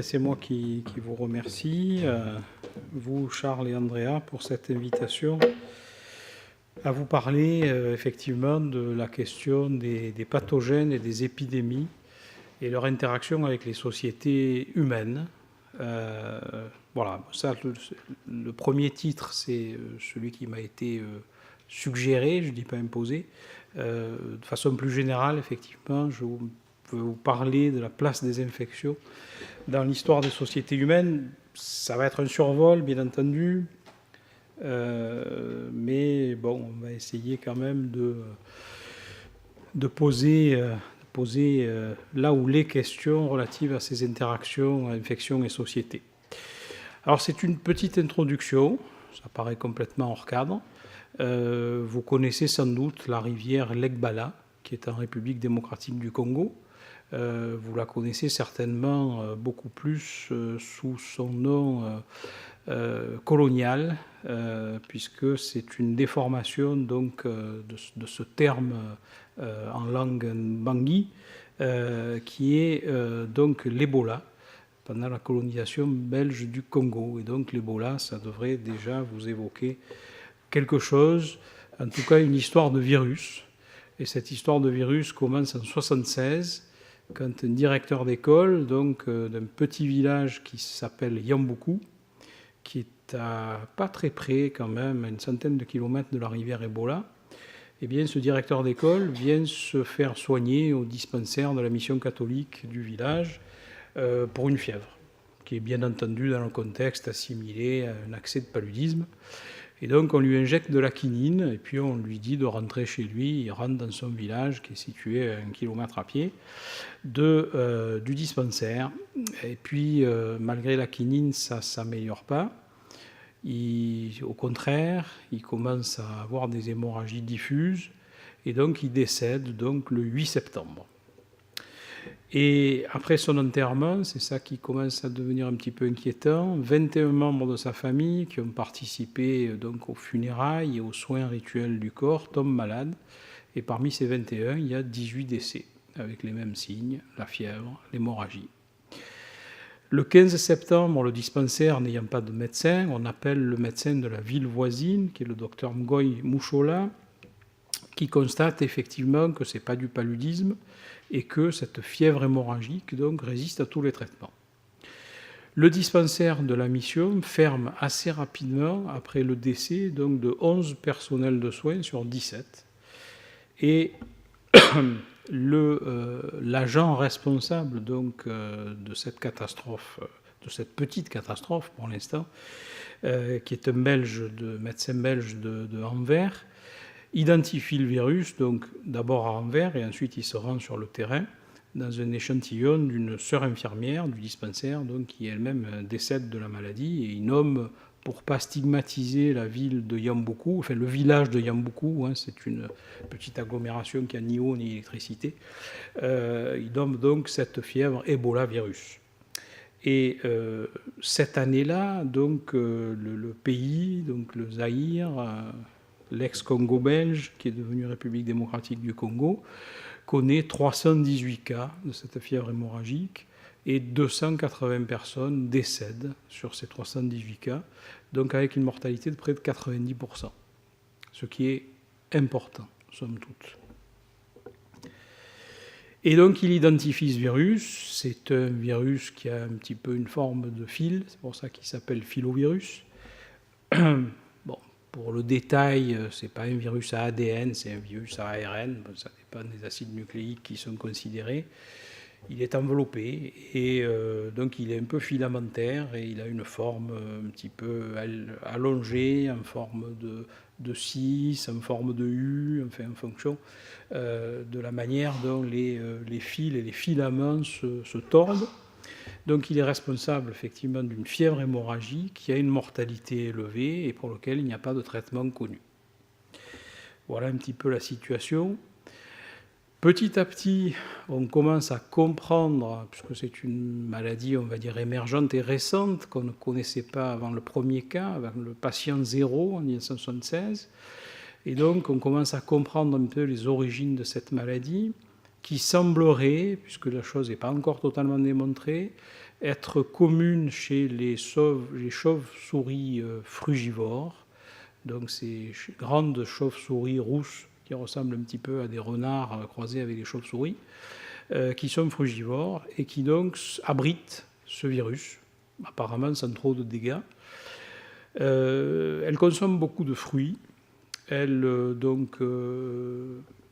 C'est moi qui vous remercie, vous, Charles et Andrea, pour cette invitation à vous parler effectivement de la question des pathogènes et des épidémies et leur interaction avec les sociétés humaines. Voilà, ça, le premier titre, c'est celui qui m'a été suggéré, je ne dis pas imposé. De façon plus générale, effectivement, je peux vous parler de la place des infections dans l'histoire des sociétés humaines. Ça va être un survol, bien entendu, mais bon, on va essayer quand même de poser là où les questions relatives à ces interactions, infections et sociétés. Alors c'est une petite introduction, ça paraît complètement hors cadre. Vous connaissez sans doute la rivière Legbala, qui est en République démocratique du Congo. Vous la connaissez certainement beaucoup plus sous son nom colonial, puisque c'est une déformation donc, de ce terme en langue bangui, qui est donc l'Ebola, pendant la colonisation belge du Congo. Et donc l'Ebola, ça devrait déjà vous évoquer quelque chose, en tout cas une histoire de virus. Et cette histoire de virus commence en 1976, quand un directeur d'école, donc d'un petit village qui s'appelle Yambuku, qui est pas très près quand même, à une centaine de kilomètres de la rivière Ebola, eh bien, ce directeur d'école vient se faire soigner au dispensaire de la mission catholique du village pour une fièvre, qui est bien entendu dans le contexte assimilé à un accès de paludisme. Et donc on lui injecte de la quinine et puis on lui dit de rentrer chez lui. Il rentre dans son village qui est situé à 1 kilomètre à pied du dispensaire. Et puis malgré la quinine, ça ne s'améliore pas. Au contraire, il commence à avoir des hémorragies diffuses et donc il décède donc, le 8 septembre. Et après son enterrement, c'est ça qui commence à devenir un petit peu inquiétant, 21 membres de sa famille qui ont participé donc aux funérailles et aux soins rituels du corps tombent malades. Et parmi ces 21, il y a 18 décès, avec les mêmes signes, la fièvre, l'hémorragie. Le 15 septembre, le dispensaire n'ayant pas de médecin, on appelle le médecin de la ville voisine, qui est le docteur Ngoy Mouchola, qui constate effectivement que ce n'est pas du paludisme, et que cette fièvre hémorragique donc, résiste à tous les traitements. Le dispensaire de la mission ferme assez rapidement après le décès donc, de 11 personnels de soins sur 17. Et l'agent responsable donc, de cette catastrophe, de cette petite catastrophe pour l'instant, qui est un médecin belge de Anvers, identifie le virus, donc d'abord à Anvers, et ensuite il se rend sur le terrain dans un échantillon d'une sœur infirmière du dispensaire, donc, qui elle-même décède de la maladie, et il nomme, pour ne pas stigmatiser la ville de Yambuku, enfin le village de Yambuku, hein, c'est une petite agglomération qui n'a ni eau ni électricité, il nomme donc cette fièvre Ebola virus. Et cette année-là, donc, le pays, donc le Zaïre, l'ex-Congo belge, qui est devenu République démocratique du Congo, connaît 318 cas de cette fièvre hémorragique et 280 personnes décèdent sur ces 318 cas, donc avec une mortalité de près de 90%, ce qui est important, somme toute. Et donc il identifie ce virus, c'est un virus qui a un petit peu une forme de fil, c'est pour ça qu'il s'appelle filovirus. Pour le détail, ce n'est pas un virus à ADN, c'est un virus à ARN. Ça dépend des acides nucléiques qui sont considérés. Il est enveloppé et donc il est un peu filamentaire et il a une forme un petit peu allongée, en forme de 6, en forme de U, enfin en fonction de la manière dont les fils et les filaments se tordent. Donc il est responsable effectivement d'une fièvre hémorragique qui a une mortalité élevée et pour laquelle il n'y a pas de traitement connu. Voilà un petit peu la situation. Petit à petit, on commence à comprendre, puisque c'est une maladie, on va dire, émergente et récente, qu'on ne connaissait pas avant le premier cas, avant le patient 0 en 1976. Et donc on commence à comprendre un peu les origines de cette maladie, qui semblerait, puisque la chose n'est pas encore totalement démontrée, être commune chez les chauves-souris frugivores, donc ces grandes chauves-souris rousses qui ressemblent un petit peu à des renards croisés avec des chauves-souris, qui sont frugivores et qui donc abritent ce virus, apparemment sans trop de dégâts. Elles consomment beaucoup de fruits. Elles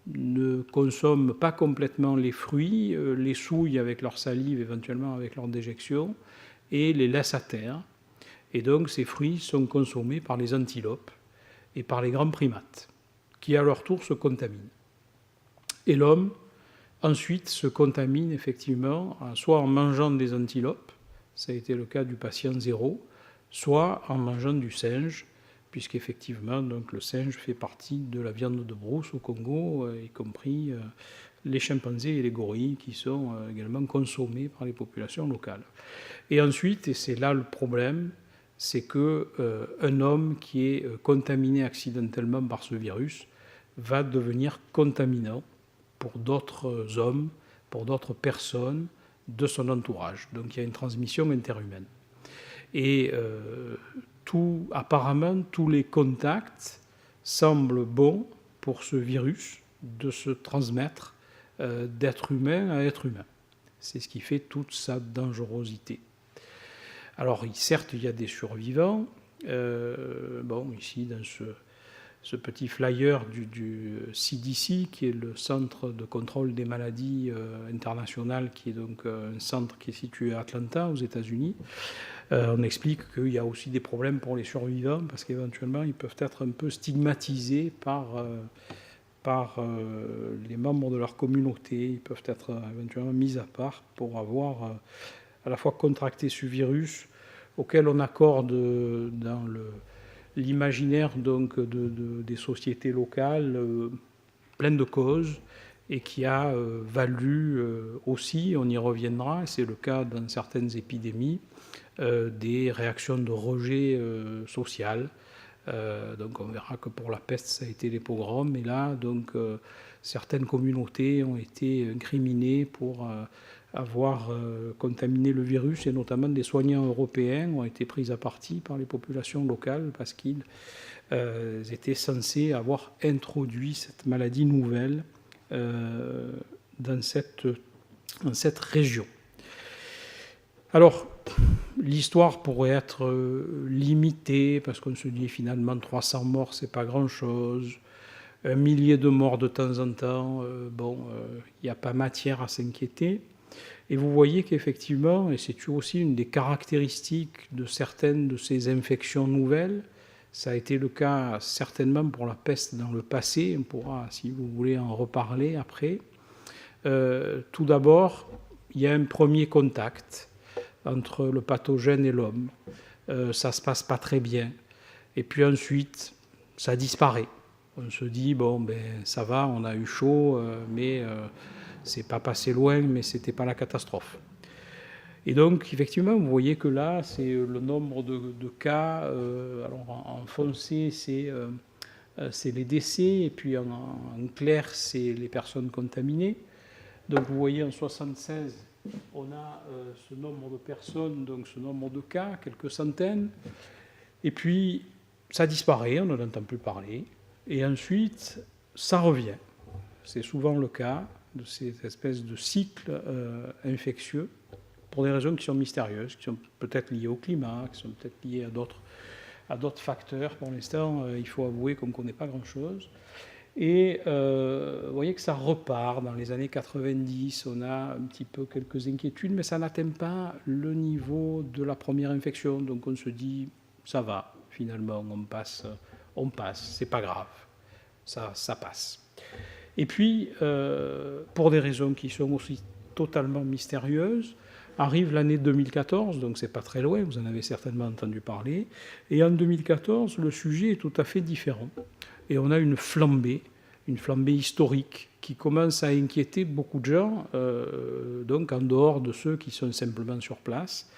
ne consomment pas complètement les fruits, les souillent avec leur salive, éventuellement avec leur déjection, et les laissent à terre. Et donc ces fruits sont consommés par les antilopes et par les grands primates, qui à leur tour se contaminent. Et l'homme, ensuite, se contamine effectivement, soit en mangeant des antilopes, ça a été le cas du patient 0, soit en mangeant du singe, puisqu'effectivement, donc, le singe fait partie de la viande de brousse au Congo, y compris les chimpanzés et les gorilles, qui sont également consommés par les populations locales. Et ensuite, et c'est là le problème, c'est qu'un homme qui est contaminé accidentellement par ce virus va devenir contaminant pour d'autres hommes, pour d'autres personnes de son entourage. Donc il y a une transmission interhumaine. Et apparemment, tous les contacts semblent bons pour ce virus de se transmettre d'être humain à être humain. C'est ce qui fait toute sa dangerosité. Alors, certes, il y a des survivants. Ici, dans ce petit flyer du CDC, qui est le Centre de contrôle des maladies international, qui est donc un centre qui est situé à Atlanta, aux États-Unis, on explique qu'il y a aussi des problèmes pour les survivants, parce qu'éventuellement, ils peuvent être un peu stigmatisés par les membres de leur communauté. Ils peuvent être éventuellement mis à part pour avoir à la fois contracté ce virus auquel on accorde dans l'imaginaire donc des sociétés locales plein de causes, et qui a valu aussi, on y reviendra, et c'est le cas dans certaines épidémies, des réactions de rejet social. Donc on verra que pour la peste, ça a été les pogroms, et là, donc, certaines communautés ont été incriminées pour avoir contaminé le virus, et notamment des soignants européens ont été pris à partie par les populations locales parce qu'ils étaient censés avoir introduit cette maladie nouvelle dans cette région. Alors, l'histoire pourrait être limitée, parce qu'on se dit finalement 300 morts, c'est pas grand-chose. 1 millier de morts de temps en temps, il n'y a pas matière à s'inquiéter. Et vous voyez qu'effectivement, et c'est aussi une des caractéristiques de certaines de ces infections nouvelles, ça a été le cas certainement pour la peste dans le passé, on pourra, si vous voulez, en reparler après. Tout d'abord, il y a un premier contact entre le pathogène et l'homme. Ça ne se passe pas très bien. Et puis ensuite, ça disparaît. On se dit, ça va, on a eu chaud, mais c'est pas passé loin, mais c'était pas la catastrophe. Et donc, effectivement, vous voyez que là, c'est le nombre de cas. Alors, en foncé, c'est les décès, et puis en clair, c'est les personnes contaminées. Donc, vous voyez, en 1976, on a ce nombre de personnes, donc ce nombre de cas, quelques centaines. Et puis, ça disparaît, on n'en entend plus parler. Et ensuite, ça revient. C'est souvent le cas de ces espèces de cycles infectieux, pour des raisons qui sont mystérieuses, qui sont peut-être liées au climat, qui sont peut-être liées à d'autres facteurs. Pour l'instant, il faut avouer qu'on ne connaît pas grand-chose. Et vous voyez que ça repart. Dans les années 90, on a un petit peu quelques inquiétudes, mais ça n'atteint pas le niveau de la première infection. Donc on se dit, ça va, finalement, on passe, c'est pas grave, ça passe. Et puis, pour des raisons qui sont aussi totalement mystérieuses, arrive l'année 2014, donc c'est pas très loin, vous en avez certainement entendu parler, et en 2014, le sujet est tout à fait différent. Et on a une flambée historique qui commence à inquiéter beaucoup de gens, donc en dehors de ceux qui sont simplement sur place,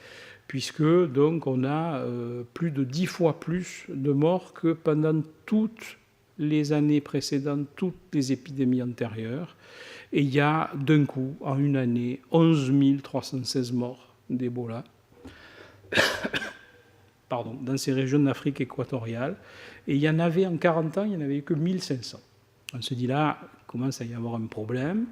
puisque donc on a plus de 10 fois plus de morts que pendant toutes les années précédentes, toutes les épidémies antérieures. Et il y a d'un coup, en une année, 11 316 morts d'Ebola dans ces régions d'Afrique équatoriale. Et il y en avait, en 40 ans, il n'y en avait eu que 1500. On se dit là, il commence à y avoir un problème.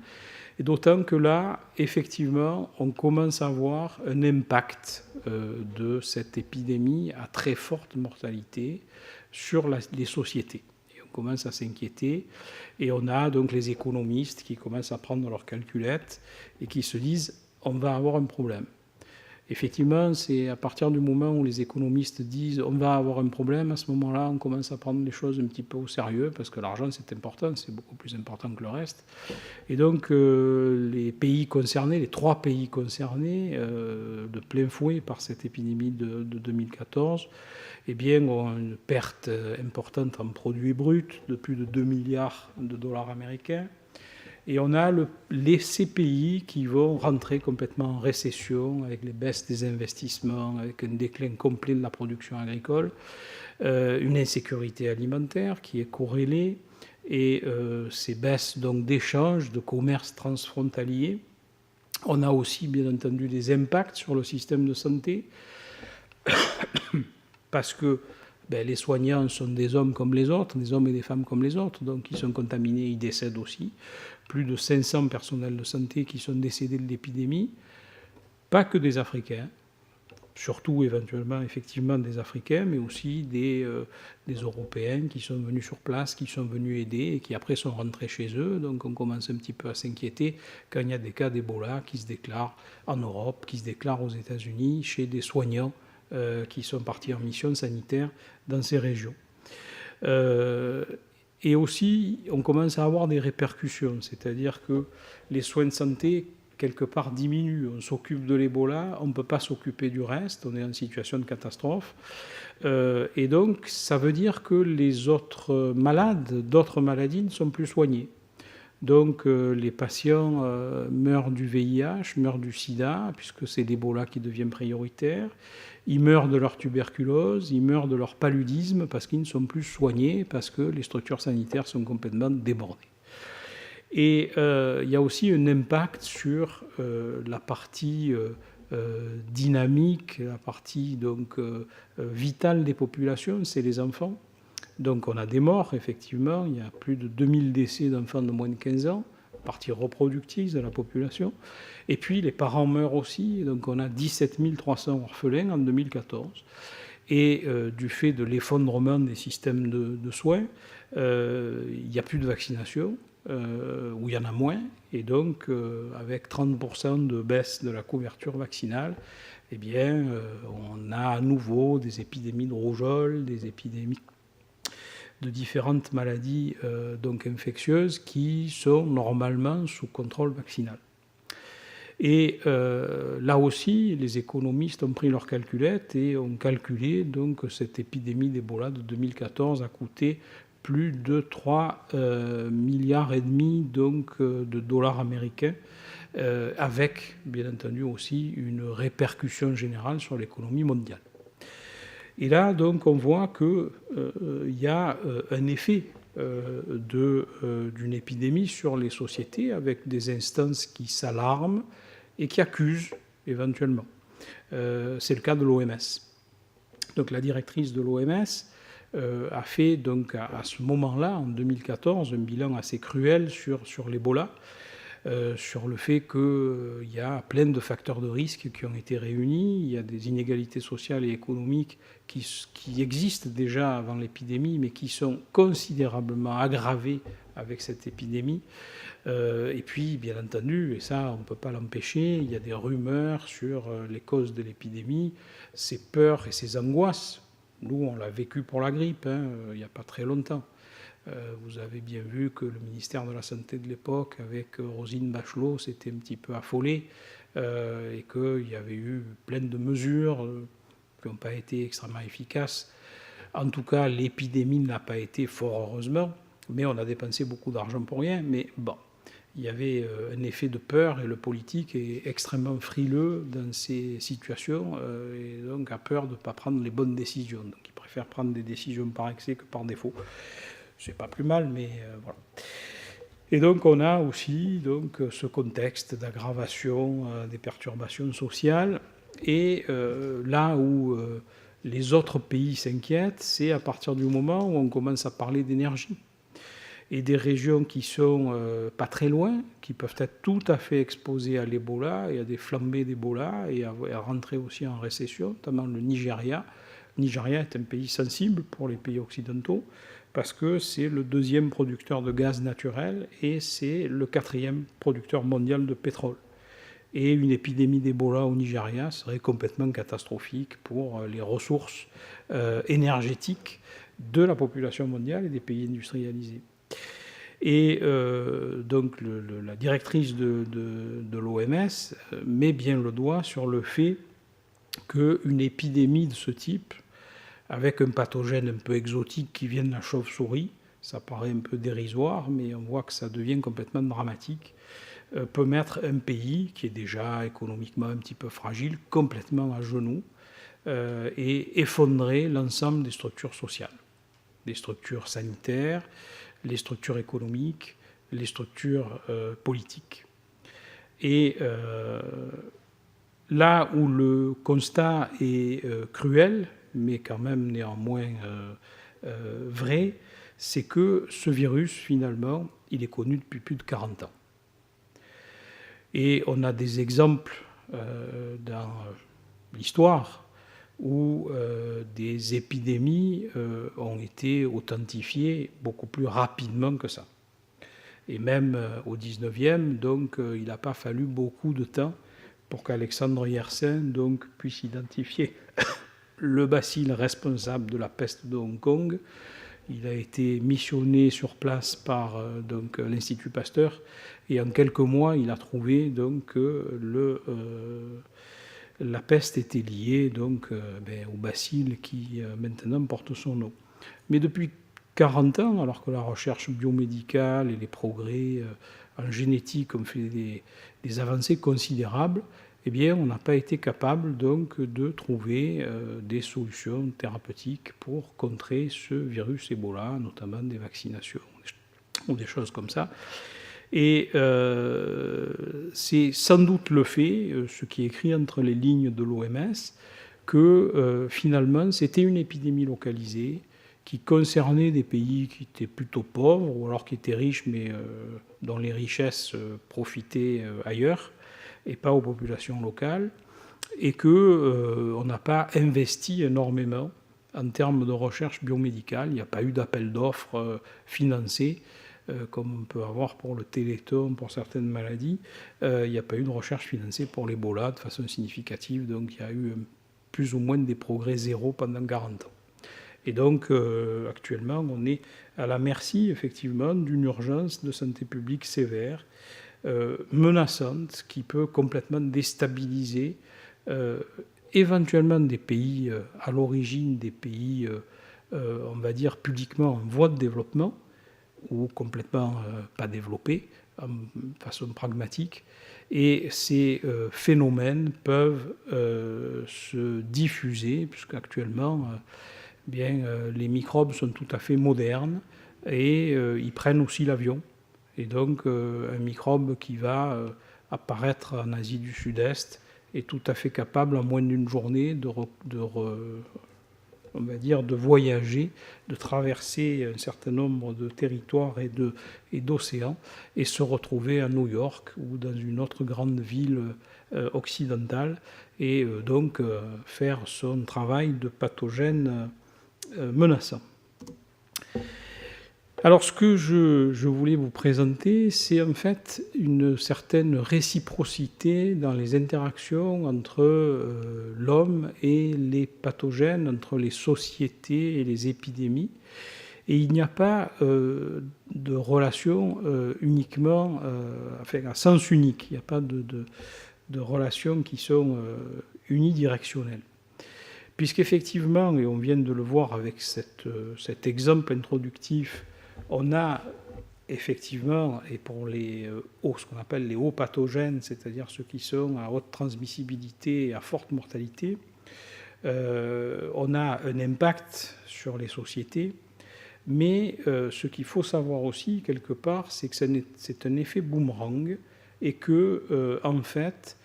Et d'autant que là, effectivement, on commence à voir un impact de cette épidémie à très forte mortalité sur les sociétés. Et on commence à s'inquiéter. Et on a donc les économistes qui commencent à prendre leurs calculettes et qui se disent on va avoir un problème. Effectivement, c'est à partir du moment où les économistes disent on va avoir un problème, à ce moment-là, on commence à prendre les choses un petit peu au sérieux, parce que l'argent, c'est important, c'est beaucoup plus important que le reste. Et donc, les pays concernés, les 3 pays concernés, de plein fouet par cette épidémie de 2014, eh bien, ont une perte importante en produits bruts de plus de 2 milliards de dollars américains. Et on a ces pays qui vont rentrer complètement en récession avec les baisses des investissements, avec un déclin complet de la production agricole, une insécurité alimentaire qui est corrélée, et ces baisses donc d'échanges, de commerce transfrontalier. On a aussi, bien entendu, des impacts sur le système de santé, parce que les soignants sont des hommes comme les autres, des hommes et des femmes comme les autres, donc ils sont contaminés, ils décèdent aussi. Plus de 500 personnels de santé qui sont décédés de l'épidémie, pas que des Africains, surtout éventuellement effectivement des Africains, mais aussi des Européens qui sont venus sur place, qui sont venus aider et qui après sont rentrés chez eux. Donc on commence un petit peu à s'inquiéter quand il y a des cas d'Ebola qui se déclarent en Europe, qui se déclarent aux États-Unis, chez des soignants qui sont partis en mission sanitaire dans ces régions. Et aussi, on commence à avoir des répercussions, c'est-à-dire que les soins de santé, quelque part, diminuent. On s'occupe de l'Ebola, on ne peut pas s'occuper du reste, on est en situation de catastrophe. Et donc, ça veut dire que les autres malades, d'autres maladies, ne sont plus soignés. Donc, les patients meurent du VIH, meurent du sida, puisque c'est l'Ebola qui devient prioritaire. Ils meurent de leur tuberculose, ils meurent de leur paludisme parce qu'ils ne sont plus soignés, parce que les structures sanitaires sont complètement débordées. Et il y a aussi un impact sur la partie dynamique, la partie donc, vitale des populations, c'est les enfants. Donc on a des morts, effectivement, il y a plus de 2000 décès d'enfants de moins de 15 ans, partie reproductive de la population. Et puis les parents meurent aussi, donc on a 17 300 orphelins en 2014. Et du fait de l'effondrement des systèmes de soins, il n'y a plus de vaccination, ou il y en a moins. Et donc avec 30% de baisse de la couverture vaccinale, eh bien, on a à nouveau des épidémies de rougeole, des épidémies de différentes maladies donc infectieuses qui sont normalement sous contrôle vaccinal. Et là aussi, les économistes ont pris leurs calculettes et ont calculé donc que cette épidémie d'Ebola de 2014 a coûté plus de 3,5 milliards donc, de dollars américains, avec bien entendu aussi une répercussion générale sur l'économie mondiale. Et là, donc, on voit qu'il y a un effet d'une épidémie sur les sociétés avec des instances qui s'alarment et qui accusent éventuellement. C'est le cas de l'OMS. Donc, la directrice de l'OMS a fait donc, à ce moment-là, en 2014, un bilan assez cruel sur l'Ebola, sur le fait qu'il y a plein de facteurs de risque qui ont été réunis, il y a des inégalités sociales et économiques qui existent déjà avant l'épidémie, mais qui sont considérablement aggravées avec cette épidémie. Et puis, bien entendu, et ça, on ne peut pas l'empêcher, il y a des rumeurs sur les causes de l'épidémie, ces peurs et ces angoisses. Nous, on l'a vécu pour la grippe, il n'y a pas très longtemps. Vous avez bien vu que le ministère de la Santé de l'époque, avec Roselyne Bachelot, s'était un petit peu affolé et qu'il y avait eu plein de mesures qui n'ont pas été extrêmement efficaces. En tout cas, l'épidémie n'a pas été, fort heureusement, mais on a dépensé beaucoup d'argent pour rien. Mais bon, il y avait un effet de peur et le politique est extrêmement frileux dans ces situations et donc a peur de ne pas prendre les bonnes décisions. Donc il préfère prendre des décisions par excès que par défaut. C'est pas plus mal, mais voilà. Et donc on a aussi donc, ce contexte d'aggravation des perturbations sociales Et là où les autres pays s'inquiètent, c'est à partir du moment où on commence à parler d'énergie. Et des régions qui sont pas très loin, qui peuvent être tout à fait exposées à l'Ebola et à des flambées d'Ebola et à rentrer aussi en récession, notamment le Nigeria. Le Nigeria est un pays sensible pour les pays occidentaux parce que c'est le deuxième producteur de gaz naturel et c'est le quatrième producteur mondial de pétrole. Et une épidémie d'Ebola au Nigeria serait complètement catastrophique pour les ressources énergétiques de la population mondiale et des pays industrialisés. Et donc la directrice de l'OMS met bien le doigt sur le fait qu'une épidémie de ce type, avec un pathogène un peu exotique qui vient de la chauve-souris, ça paraît un peu dérisoire, mais on voit que ça devient complètement dramatique, peut mettre un pays qui est déjà économiquement un petit peu fragile complètement à genoux et effondrer l'ensemble des structures sociales, des structures sanitaires, les structures économiques, les structures politiques. Et là où le constat est cruel, mais quand même néanmoins vrai, c'est que ce virus, finalement, il est connu depuis plus de 40 ans. Et on a des exemples dans l'histoire où des épidémies ont été authentifiées beaucoup plus rapidement que ça. Et même au 19e, donc, il n'a pas fallu beaucoup de temps pour qu'Alexandre Yersin donc, puisse identifier le bacille responsable de la peste de Hong Kong. Il a été missionné sur place par donc, l'Institut Pasteur et en quelques mois, il a trouvé donc, que la peste était liée donc, au bacille qui maintenant porte son nom. Mais depuis 40 ans, alors que la recherche biomédicale et les progrès en génétique ont fait des avancées considérables, eh bien, on n'a pas été capable donc de trouver des solutions thérapeutiques pour contrer ce virus Ebola, notamment des vaccinations ou des choses comme ça. Et c'est sans doute le fait, ce qui est écrit entre les lignes de l'OMS, que finalement c'était une épidémie localisée qui concernait des pays qui étaient plutôt pauvres ou alors qui étaient riches mais dont les richesses profitaient ailleurs et pas aux populations locales, et qu'on n'a pas investi énormément en termes de recherche biomédicale. Il n'y a pas eu d'appel d'offres financés, comme on peut avoir pour le Téléthon, pour certaines maladies. Il n'y a pas eu de recherche financée pour l'Ebola de façon significative, donc il y a eu plus ou moins des progrès zéro pendant 40 ans. Et donc, actuellement, on est à la merci, effectivement, d'une urgence de santé publique sévère, menaçante, qui peut complètement déstabiliser éventuellement des pays à l'origine, des pays, on va dire, publiquement en voie de développement, ou complètement pas développés, de façon pragmatique. Et ces phénomènes peuvent se diffuser, puisqu'actuellement, les microbes sont tout à fait modernes et ils prennent aussi l'avion. Et donc, un microbe qui va apparaître en Asie du Sud-Est est tout à fait capable, en moins d'une journée, on va dire, de voyager, de traverser un certain nombre de territoires et d'océans et se retrouver à New York ou dans une autre grande ville occidentale et donc faire son travail de pathogène menaçant. Alors, ce que je voulais vous présenter, c'est en fait une certaine réciprocité dans les interactions entre l'homme et les pathogènes, entre les sociétés et les épidémies. Et il n'y a pas de relation uniquement, à sens unique. Il n'y a pas de relations qui sont unidirectionnelles. Puisqu'effectivement, et on vient de le voir avec cet exemple introductif, on a effectivement, et pour ce qu'on appelle les hauts pathogènes, c'est-à-dire ceux qui sont à haute transmissibilité et à forte mortalité, on a un impact sur les sociétés, mais ce qu'il faut savoir aussi, quelque part, c'est que c'est un effet boomerang et que, en fait,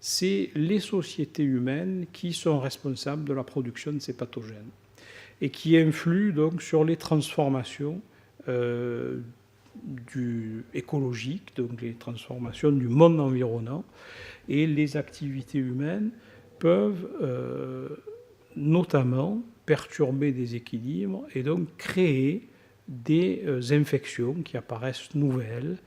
c'est les sociétés humaines qui sont responsables de la production de ces pathogènes et qui influent donc sur les transformations écologiques, donc les transformations du monde environnant, et les activités humaines peuvent notamment perturber des équilibres et donc créer des infections qui apparaissent nouvelles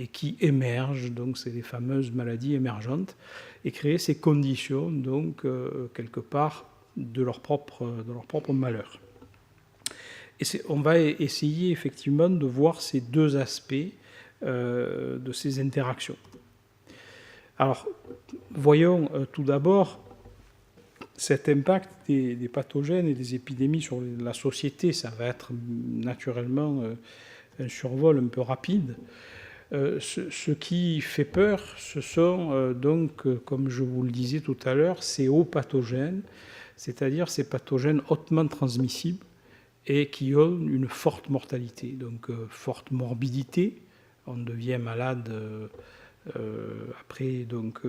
et qui émergent, donc c'est les fameuses maladies émergentes, et créer ces conditions, donc quelque part, de leur propre malheur. Et on va essayer effectivement de voir ces deux aspects de ces interactions. Alors, voyons tout d'abord cet impact des pathogènes et des épidémies sur la société. Ça va être naturellement un survol un peu rapide. Ce qui fait peur, ce sont donc, comme je vous le disais tout à l'heure, ces hauts pathogènes, c'est-à-dire ces pathogènes hautement transmissibles et qui ont une forte mortalité, donc forte morbidité. On devient malade après donc,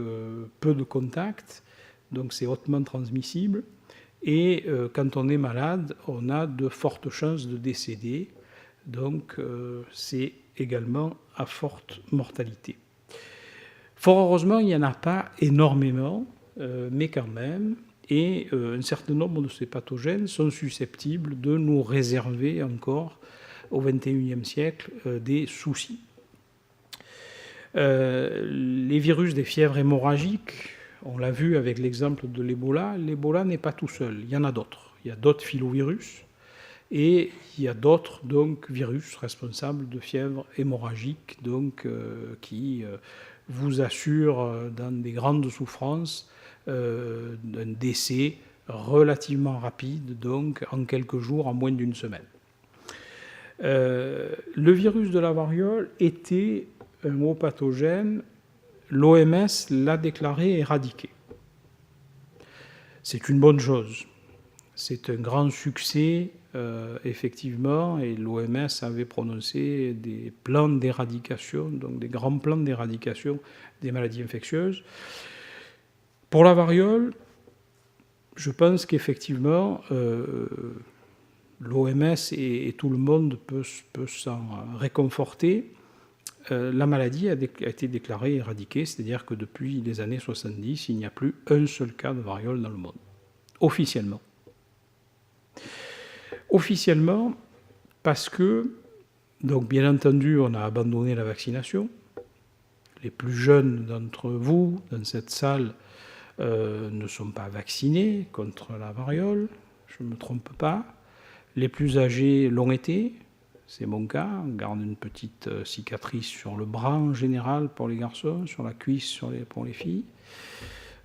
peu de contacts, donc c'est hautement transmissible. Et quand on est malade, on a de fortes chances de décéder, donc c'est également à forte mortalité. Fort heureusement, il n'y en a pas énormément, mais quand même, et un certain nombre de ces pathogènes sont susceptibles de nous réserver encore au XXIe siècle des soucis. Les virus des fièvres hémorragiques, on l'a vu avec l'exemple de l'Ebola, l'Ebola n'est pas tout seul, il y en a d'autres. Il y a d'autres filovirus, et il y a d'autres donc, virus responsables de fièvre hémorragique donc, qui vous assurent dans des grandes souffrances d'un décès relativement rapide, donc en quelques jours, en moins d'une semaine. Le virus de la variole était un haut pathogène, l'OMS l'a déclaré éradiqué. C'est une bonne chose. C'est un grand succès, effectivement, et l'OMS avait prononcé des plans d'éradication, donc des grands plans d'éradication des maladies infectieuses. Pour la variole, je pense qu'effectivement, l'OMS et tout le monde peut s'en réconforter. La maladie a été déclarée éradiquée, c'est-à-dire que depuis les années 70, il n'y a plus un seul cas de variole dans le monde, officiellement. Officiellement, parce que, donc bien entendu, on a abandonné la vaccination. Les plus jeunes d'entre vous, dans cette salle, ne sont pas vaccinés contre la variole, je ne me trompe pas. Les plus âgés l'ont été, c'est mon cas. On garde une petite cicatrice sur le bras en général pour les garçons, sur la cuisse pour les filles.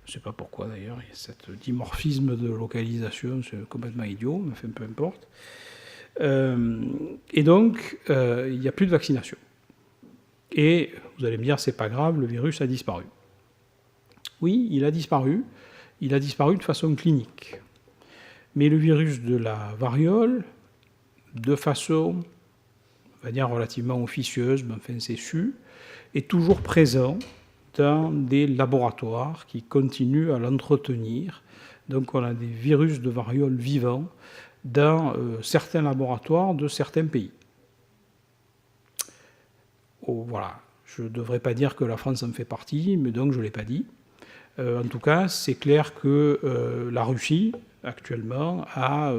Je ne sais pas pourquoi d'ailleurs, il y a cet dimorphisme de localisation, c'est complètement idiot, mais enfin, peu importe. Et donc, il n'y a plus de vaccination. Et vous allez me dire, c'est pas grave, le virus a disparu. Oui, il a disparu de façon clinique. Mais le virus de la variole, de façon, on va dire, relativement officieuse, mais enfin c'est su, est toujours présent dans des laboratoires qui continuent à l'entretenir. Donc on a des virus de variole vivants dans certains laboratoires de certains pays. Oh, voilà, je ne devrais pas dire que la France en fait partie, mais donc je ne l'ai pas dit. En tout cas, c'est clair que la Russie, actuellement, a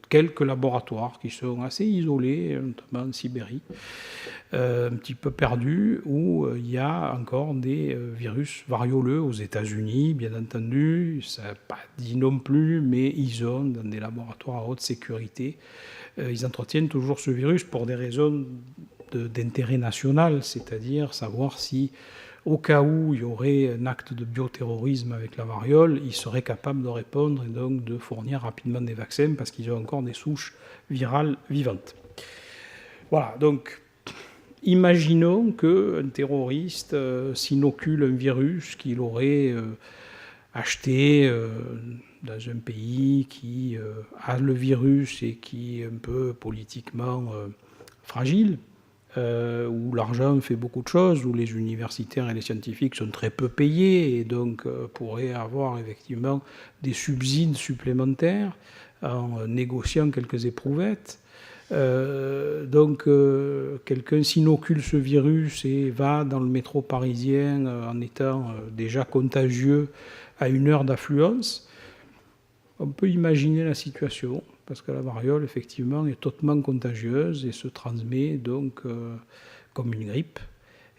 quelques laboratoires qui sont assez isolés, notamment en Sibérie, un petit peu perdus, où il y a encore des virus varioleux aux États-Unis, bien entendu. Ça n'a pas dit non plus, mais ils ont, dans des laboratoires à haute sécurité, ils entretiennent toujours ce virus pour des raisons d'intérêt national, c'est-à-dire savoir si, au cas où il y aurait un acte de bioterrorisme avec la variole, ils seraient capables de répondre et donc de fournir rapidement des vaccins parce qu'ils ont encore des souches virales vivantes. Voilà, donc imaginons qu'un terroriste s'inocule un virus qu'il aurait acheté dans un pays qui a le virus et qui est un peu politiquement fragile. où l'argent fait beaucoup de choses, où les universitaires et les scientifiques sont très peu payés et donc pourraient avoir effectivement des subsides supplémentaires en négociant quelques éprouvettes. Quelqu'un s'inocule ce virus et va dans le métro parisien en étant déjà contagieux à une heure d'affluence. On peut imaginer la situation, parce que la variole, effectivement, est hautement contagieuse et se transmet donc comme une grippe.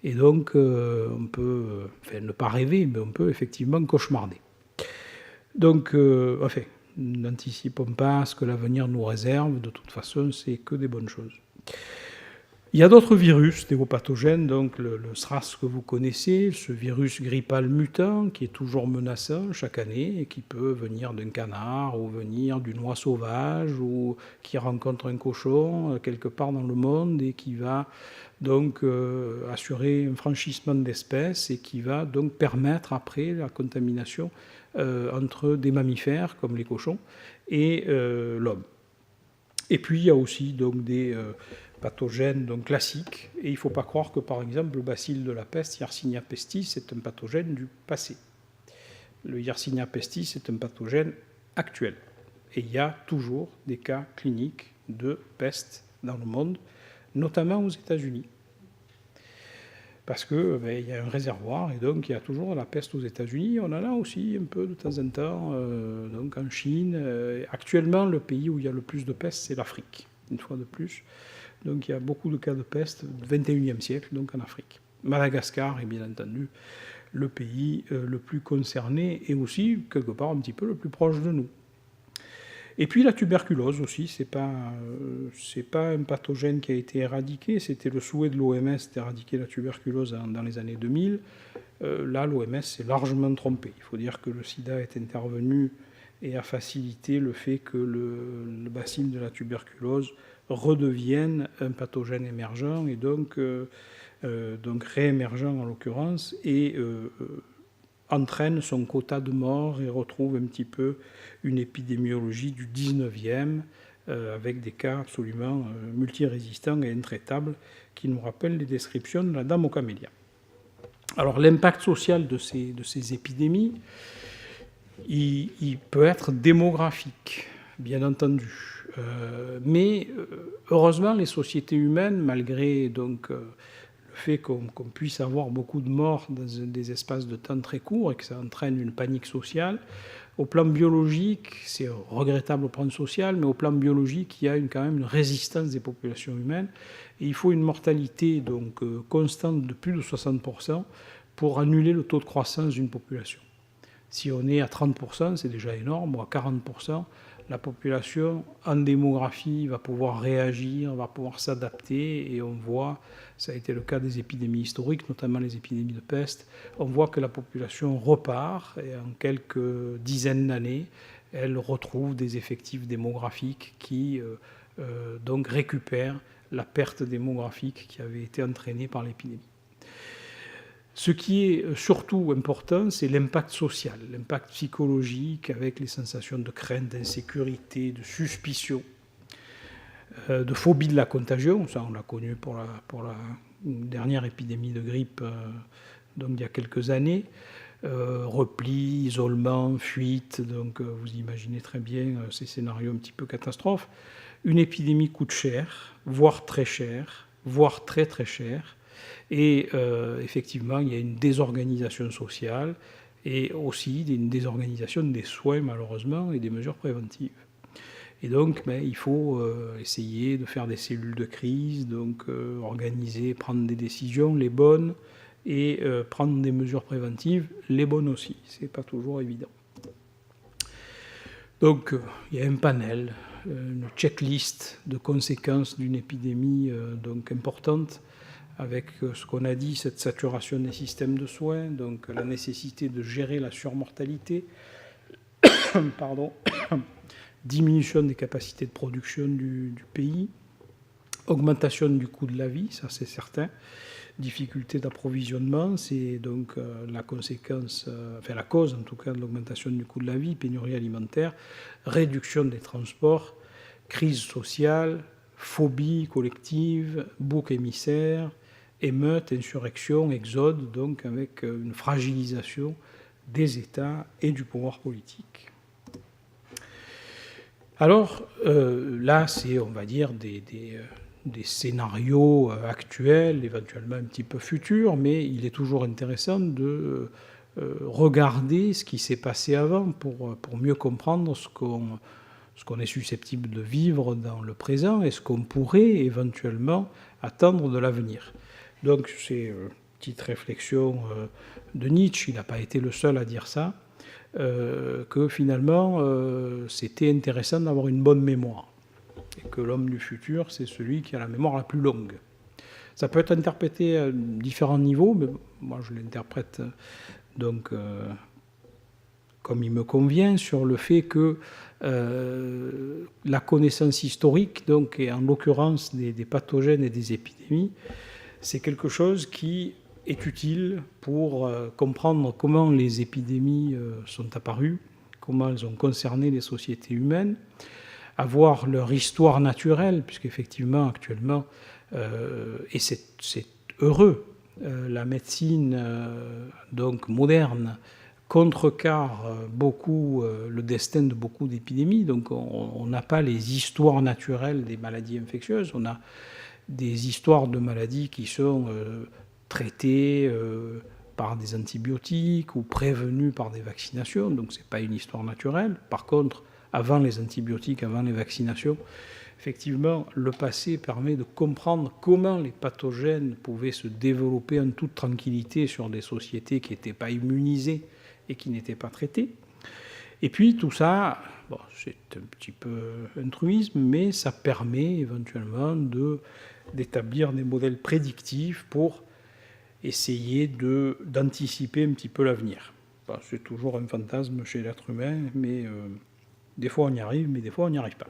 Et donc, on peut, ne pas rêver, mais on peut effectivement cauchemarder. Donc, n'anticipons pas ce que l'avenir nous réserve. De toute façon, c'est que des bonnes choses. Il y a d'autres virus néopathogènes, donc le SRAS que vous connaissez, ce virus grippal mutant qui est toujours menaçant chaque année et qui peut venir d'un canard ou venir d'une oie sauvage ou qui rencontre un cochon quelque part dans le monde et qui va donc assurer un franchissement d'espèces et qui va donc permettre après la contamination entre des mammifères comme les cochons et l'homme. Et puis il y a aussi donc des pathogènes donc classiques, et il ne faut pas croire que par exemple le bacille de la peste, Yersinia pestis, est un pathogène du passé. Le Yersinia pestis est un pathogène actuel, et il y a toujours des cas cliniques de peste dans le monde, notamment aux États-Unis. Parce qu'il y a un réservoir, et donc il y a toujours la peste aux États-Unis. On en a aussi un peu de temps en temps donc en Chine. Actuellement, le pays où il y a le plus de peste, c'est l'Afrique, une fois de plus. Donc il y a beaucoup de cas de peste du XXIe siècle, donc en Afrique. Madagascar est bien entendu le pays le plus concerné et aussi, quelque part, un petit peu le plus proche de nous. Et puis la tuberculose aussi, c'est pas un pathogène qui a été éradiqué, c'était le souhait de l'OMS d'éradiquer la tuberculose dans les années 2000. Là, l'OMS s'est largement trompée. Il faut dire que le sida est intervenu et a facilité le fait que le bacille de la tuberculose redevienne un pathogène émergent et donc réémergent en l'occurrence et entraîne son quota de morts et retrouve un petit peu une épidémiologie du 19e avec des cas absolument multirésistants et intraitables qui nous rappellent les descriptions de la dame aux camélias. Alors l'impact social de ces épidémies, il peut être démographique, bien entendu. Mais heureusement, les sociétés humaines, malgré donc le fait qu'on puisse avoir beaucoup de morts dans des espaces de temps très courts et que ça entraîne une panique sociale, au plan biologique, c'est regrettable au plan social, mais au plan biologique, il y a quand même une résistance des populations humaines. Et il faut une mortalité donc constante de plus de 60% pour annuler le taux de croissance d'une population. Si on est à 30%, c'est déjà énorme, ou à 40%, la population en démographie va pouvoir réagir, va pouvoir s'adapter, et on voit, ça a été le cas des épidémies historiques, notamment les épidémies de peste, on voit que la population repart, et en quelques dizaines d'années, elle retrouve des effectifs démographiques qui donc récupèrent la perte démographique qui avait été entraînée par l'épidémie. Ce qui est surtout important, c'est l'impact social, l'impact psychologique avec les sensations de crainte, d'insécurité, de suspicion, de phobie de la contagion. Ça, on l'a connu pour la dernière épidémie de grippe donc il y a quelques années. Repli, isolement, fuite, donc vous imaginez très bien ces scénarios un petit peu catastrophes. Une épidémie coûte cher, voire très cher, voire très très cher. Et effectivement, il y a une désorganisation sociale et aussi une désorganisation des soins, malheureusement, et des mesures préventives. Et donc, il faut essayer de faire des cellules de crise, donc organiser, prendre des décisions, les bonnes, et prendre des mesures préventives, les bonnes aussi. Ce n'est pas toujours évident. Donc, il y a un panel, une checklist de conséquences d'une épidémie donc importante, avec ce qu'on a dit, cette saturation des systèmes de soins, donc la nécessité de gérer la surmortalité, diminution des capacités de production du pays, augmentation du coût de la vie, ça c'est certain, difficulté d'approvisionnement, c'est donc la conséquence, la cause en tout cas de l'augmentation du coût de la vie, pénurie alimentaire, réduction des transports, crise sociale, phobie collective, bouc émissaire, émeute, insurrection, exode, donc avec une fragilisation des États et du pouvoir politique. Alors là, c'est, on va dire, des scénarios actuels, éventuellement un petit peu futurs, mais il est toujours intéressant de regarder ce qui s'est passé avant pour mieux comprendre ce qu'on est susceptible de vivre dans le présent et ce qu'on pourrait éventuellement attendre de l'avenir. Donc c'est une petite réflexion de Nietzsche, il n'a pas été le seul à dire ça, que finalement c'était intéressant d'avoir une bonne mémoire, et que l'homme du futur, c'est celui qui a la mémoire la plus longue. Ça peut être interprété à différents niveaux, mais moi je l'interprète donc comme il me convient, sur le fait que la connaissance historique, donc, et en l'occurrence des pathogènes et des épidémies, c'est quelque chose qui est utile pour comprendre comment les épidémies sont apparues, comment elles ont concerné les sociétés humaines, avoir leur histoire naturelle, puisqu'effectivement, actuellement, et c'est heureux, la médecine donc moderne contrecarre beaucoup le destin de beaucoup d'épidémies. Donc on n'a pas les histoires naturelles des maladies infectieuses, on a des histoires de maladies qui sont traitées par des antibiotiques ou prévenues par des vaccinations, donc ce n'est pas une histoire naturelle. Par contre, avant les antibiotiques, avant les vaccinations, effectivement, le passé permet de comprendre comment les pathogènes pouvaient se développer en toute tranquillité sur des sociétés qui n'étaient pas immunisées et qui n'étaient pas traitées. Et puis tout ça, bon, c'est un petit peu un truisme, mais ça permet éventuellement d'établir des modèles prédictifs pour essayer d'anticiper un petit peu l'avenir. Bon, c'est toujours un fantasme chez l'être humain, mais des fois on y arrive, mais des fois on n'y arrive pas.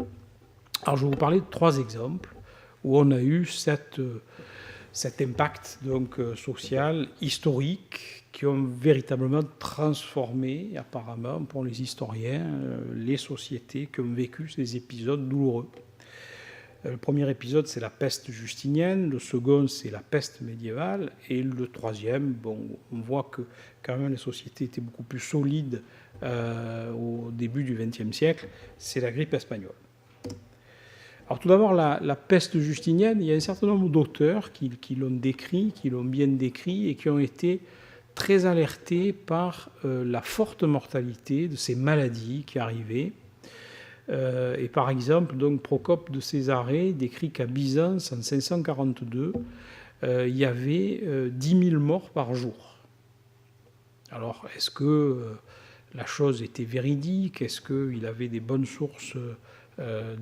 Alors je vais vous parler de 3 exemples où on a eu cet impact donc, social, historique, qui ont véritablement transformé, apparemment, pour les historiens, les sociétés qui ont vécu ces épisodes douloureux. Le premier épisode, c'est la peste justinienne, le second, c'est la peste médiévale, et le troisième, bon, on voit que quand même les sociétés étaient beaucoup plus solides au début du XXe siècle, c'est la grippe espagnole. Alors tout d'abord, la peste justinienne, il y a un certain nombre d'auteurs qui l'ont décrit, qui l'ont bien décrit, et qui ont été très alertés par la forte mortalité de ces maladies qui arrivaient. Et par exemple, donc, Procope de Césarée décrit qu'à Byzance, en 542, il y avait 10 000 morts par jour. Alors, est-ce que la chose était véridique? Est-ce qu'il avait des bonnes sources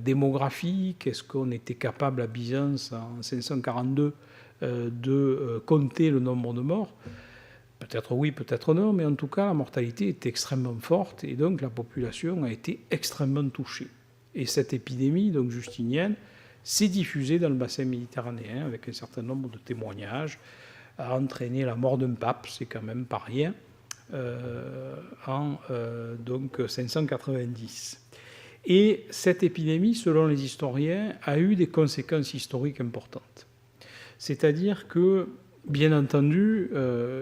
démographiques? Est-ce qu'on était capable à Byzance, en 542, de compter le nombre de morts? Peut-être oui, peut-être non, mais en tout cas, la mortalité était extrêmement forte et donc la population a été extrêmement touchée. Et cette épidémie, donc justinienne, s'est diffusée dans le bassin méditerranéen avec un certain nombre de témoignages, a entraîné la mort d'un pape, c'est quand même pas rien, en donc 590. Et cette épidémie, selon les historiens, a eu des conséquences historiques importantes. C'est-à-dire que, bien entendu,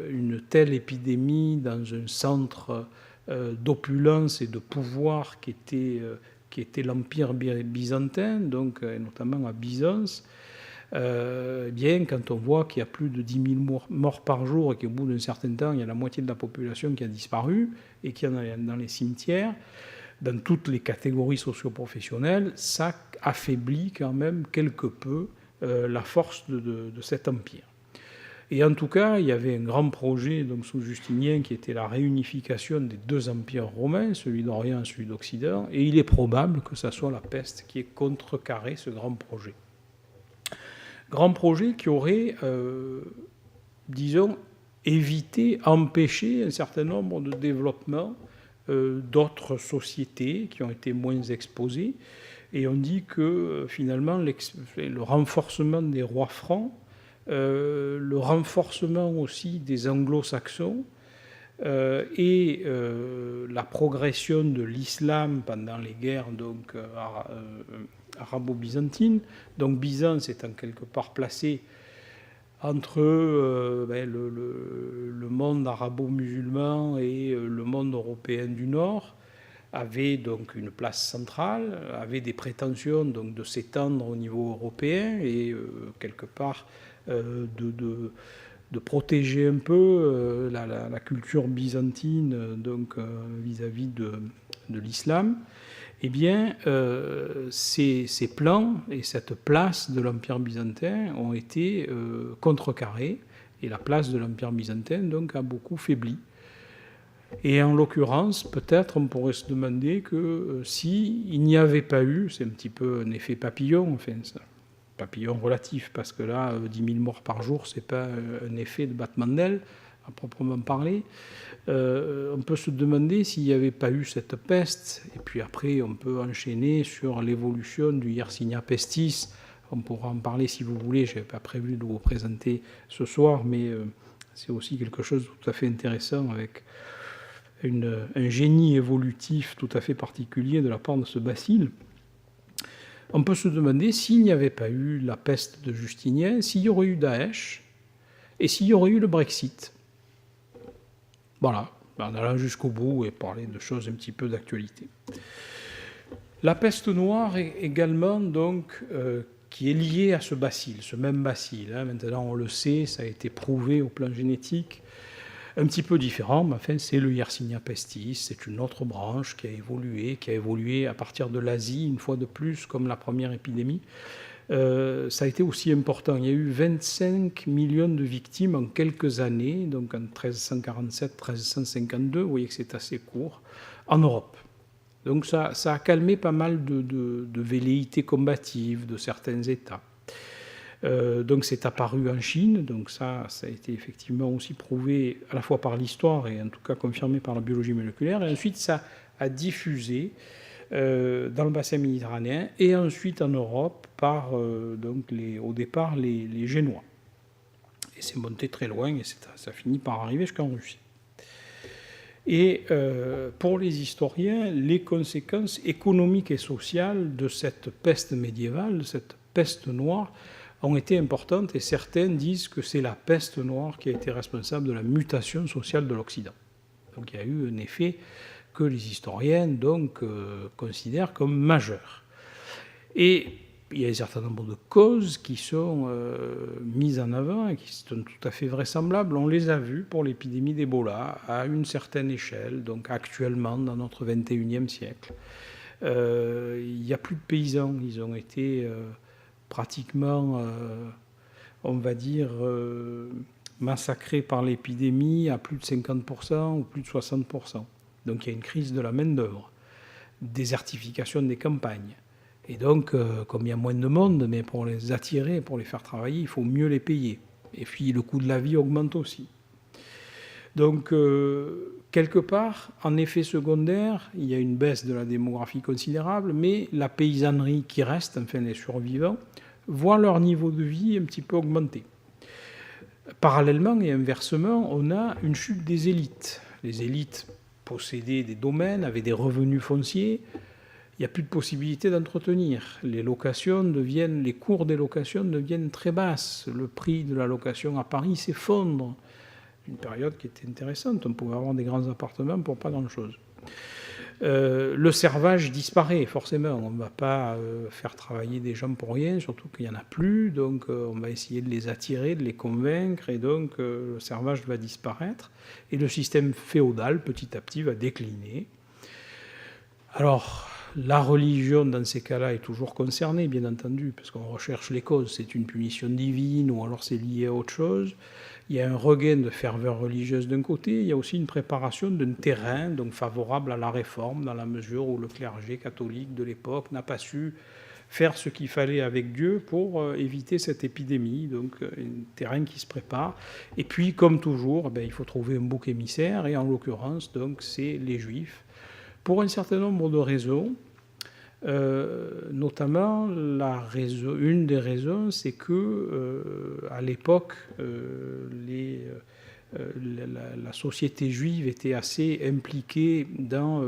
une telle épidémie dans un centre d'opulence et de pouvoir qui était l'Empire byzantin, donc notamment à Byzance, bien quand on voit qu'il y a plus de 10 000 morts par jour et qu'au bout d'un certain temps, il y a la moitié de la population qui a disparu et qui est dans les cimetières, dans toutes les catégories socio-professionnelles, ça affaiblit quand même quelque peu la force de cet empire. Et en tout cas, il y avait un grand projet donc, sous Justinien qui était la réunification des 2 empires romains, celui d'Orient et celui d'Occident, et il est probable que ce soit la peste qui ait contrecarré ce grand projet. Grand projet qui aurait, disons, évité, empêché un certain nombre de développements d'autres sociétés qui ont été moins exposées. Et on dit que finalement, le renforcement des rois francs, le renforcement aussi des anglo-saxons et la progression de l'islam pendant les guerres donc, arabo-byzantine. Donc Byzance étant quelque part placé entre le monde arabo-musulman et le monde européen du Nord, avait donc une place centrale, avait des prétentions donc de s'étendre au niveau européen et quelque part de protéger un peu la culture byzantine donc vis-à-vis de l'islam. Eh bien, ces plans et cette place de l'Empire byzantin ont été contrecarrés, et la place de l'Empire byzantin donc a beaucoup faibli. Et en l'occurrence, peut-être on pourrait se demander que s'il n'y avait pas eu, c'est un petit peu un effet papillon, enfin, papillon relatif, parce que là, 10 000 morts par jour, ce n'est pas un effet de battement d'ailes, à proprement parler. On peut se demander s'il n'y avait pas eu cette peste, et puis après on peut enchaîner sur l'évolution du Yersinia pestis. On pourra en parler si vous voulez, je n'avais pas prévu de vous présenter ce soir, mais c'est aussi quelque chose de tout à fait intéressant avec un génie évolutif tout à fait particulier de la part de ce bacille. On peut se demander s'il n'y avait pas eu la peste de Justinien, s'il y aurait eu Daesh, et s'il y aurait eu le Brexit. Voilà, en allant jusqu'au bout et parler de choses un petit peu d'actualité. La peste noire est également donc qui est liée à ce bacille, ce même bacille. Maintenant on le sait, ça a été prouvé au plan génétique. Un petit peu différent, mais enfin c'est le Yersinia pestis, c'est une autre branche qui a évolué à partir de l'Asie, une fois de plus, comme la première épidémie. Ça a été aussi important. Il y a eu 25 millions de victimes en quelques années, donc en 1347-1352, vous voyez que c'est assez court, en Europe. Donc ça a calmé pas mal de velléités combatives de certains États. Donc c'est apparu en Chine, donc ça a été effectivement aussi prouvé à la fois par l'histoire et en tout cas confirmé par la biologie moléculaire. Et ensuite ça a diffusé dans le bassin méditerranéen et ensuite en Europe par donc au départ les Génois. Et c'est monté très loin et ça finit par arriver jusqu'en Russie. Et pour les historiens, les conséquences économiques et sociales de cette peste médiévale, de cette peste noire, ont été importantes, et certains disent que c'est la peste noire qui a été responsable de la mutation sociale de l'Occident. Donc il y a eu un effet que les historiens donc, considèrent comme majeur. Et il y a un certain nombre de causes qui sont mises en avant et qui sont tout à fait vraisemblables. On les a vues pour l'épidémie d'Ebola à une certaine échelle, donc actuellement dans notre 21e siècle. Il n'y a plus de paysans, ils ont été pratiquement, on va dire, massacrés par l'épidémie à plus de 50% ou plus de 60%. Donc il y a une crise de la main-d'œuvre, désertification des campagnes. Et donc, comme il y a moins de monde, mais pour les attirer, pour les faire travailler, il faut mieux les payer. Et puis le coût de la vie augmente aussi. Donc, quelque part, en effet secondaire, il y a une baisse de la démographie considérable, mais la paysannerie qui reste, enfin les survivants, voient leur niveau de vie un petit peu augmenter. Parallèlement et inversement, on a une chute des élites. Les élites possédaient des domaines, avaient des revenus fonciers. Il n'y a plus de possibilité d'entretenir. Les cours des locations deviennent très basses. Le prix de la location à Paris s'effondre. Une période qui était intéressante. On pouvait avoir des grands appartements pour pas grand-chose. Le servage disparaît, forcément. On ne va pas faire travailler des gens pour rien, surtout qu'il n'y en a plus. Donc on va essayer de les attirer, de les convaincre, et donc le servage va disparaître. Et le système féodal, petit à petit, va décliner. Alors, la religion, dans ces cas-là, est toujours concernée, bien entendu, parce qu'on recherche les causes. C'est une punition divine, ou alors c'est lié à autre chose. Il y a un regain de ferveur religieuse d'un côté, il y a aussi une préparation d'un terrain donc favorable à la réforme, dans la mesure où le clergé catholique de l'époque n'a pas su faire ce qu'il fallait avec Dieu pour éviter cette épidémie. Donc un terrain qui se prépare. Et puis, comme toujours, il faut trouver un bouc émissaire, et en l'occurrence, donc, c'est les Juifs. Pour un certain nombre de raisons, notamment une des raisons, c'est que à l'époque, les la société juive était assez impliquée dans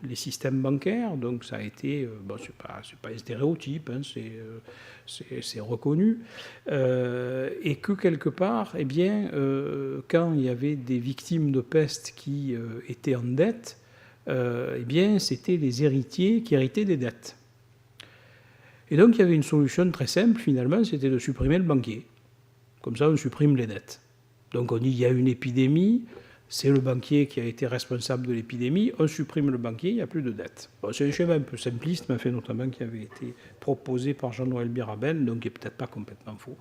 les systèmes bancaires, donc ça a été, bon, c'est pas un stéréotype, hein, c'est reconnu, et que quelque part, eh bien, quand il y avait des victimes de peste qui étaient en dette, eh bien, c'était les héritiers qui héritaient des dettes. Et donc, il y avait une solution très simple, finalement, c'était de supprimer le banquier. Comme ça, on supprime les dettes. Donc, on dit, il y a une épidémie, c'est le banquier qui a été responsable de l'épidémie, on supprime le banquier, il n'y a plus de dettes. Bon, c'est un schéma un peu simpliste, mais notamment qui avait été proposé par Jean-Noël Biraben, donc qui n'est peut-être pas complètement faux.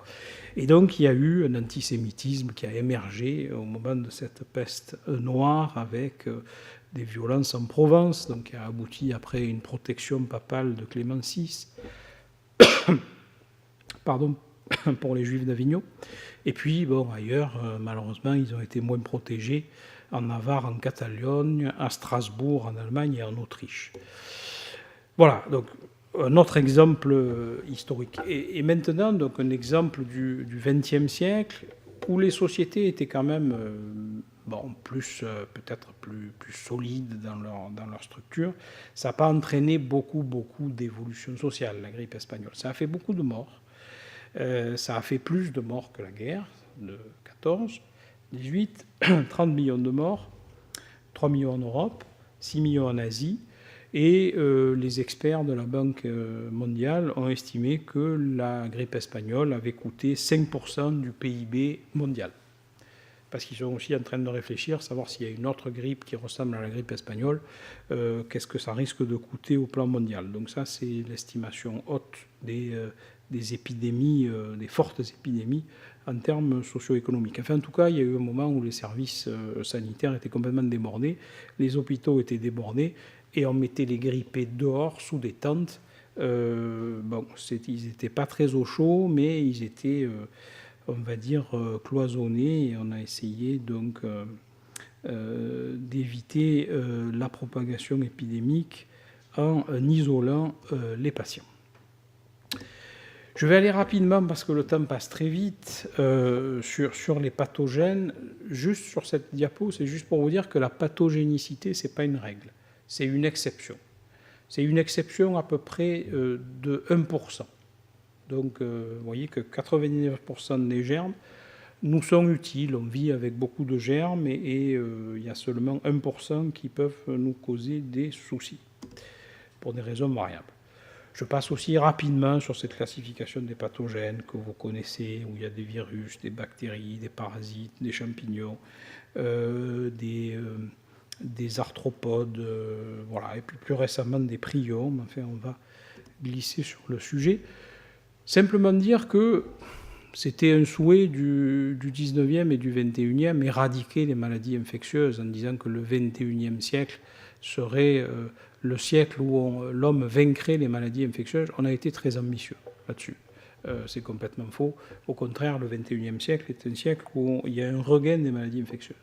Et donc, il y a eu un antisémitisme qui a émergé au moment de cette peste noire avec des violences en Provence, donc qui a abouti après une protection papale de Clément VI. Pardon, pour les Juifs d'Avignon. Et puis, bon, ailleurs, malheureusement, ils ont été moins protégés en Navarre, en Catalogne, à Strasbourg, en Allemagne et en Autriche. Voilà, donc un autre exemple historique. Et maintenant, donc, un exemple du XXe siècle où les sociétés étaient quand même peut-être plus solides dans leur structure. Ça n'a pas entraîné beaucoup d'évolution sociale, la grippe espagnole. Ça a fait beaucoup de morts. Ça a fait plus de morts que la guerre de 14, 18, 30 millions de morts, 3 millions en Europe, 6 millions en Asie. Et les experts de la Banque mondiale ont estimé que la grippe espagnole avait coûté 5% du PIB mondial. Parce qu'ils sont aussi en train de réfléchir, savoir s'il y a une autre grippe qui ressemble à la grippe espagnole, qu'est-ce que ça risque de coûter au plan mondial. Donc ça, c'est l'estimation haute des épidémies, des fortes épidémies en termes socio-économiques. Enfin, en tout cas, il y a eu un moment où les services sanitaires étaient complètement débordés, les hôpitaux étaient débordés, et on mettait les grippés dehors, sous des tentes. Ils n'étaient pas très au chaud, mais ils étaient, on va dire, cloisonnés, et on a essayé donc d'éviter la propagation épidémique en isolant les patients. Je vais aller rapidement parce que le temps passe très vite sur les pathogènes. Juste sur cette diapo, c'est juste pour vous dire que la pathogénicité, ce n'est pas une règle, c'est une exception. C'est une exception à peu près de 1%. Donc, vous voyez que 99% des germes nous sont utiles. On vit avec beaucoup de germes et il y a seulement 1% qui peuvent nous causer des soucis pour des raisons variables. Je passe aussi rapidement sur cette classification des pathogènes que vous connaissez, où il y a des virus, des bactéries, des parasites, des champignons, des arthropodes, voilà, et puis plus récemment des prions. Enfin, on va glisser sur le sujet. Simplement dire que c'était un souhait du 19e et du 21e, éradiquer les maladies infectieuses en disant que le 21e siècle serait le siècle où l'homme vaincrait les maladies infectieuses. On a été très ambitieux là-dessus. C'est complètement faux. Au contraire, le 21e siècle est un siècle où il y a un regain des maladies infectieuses.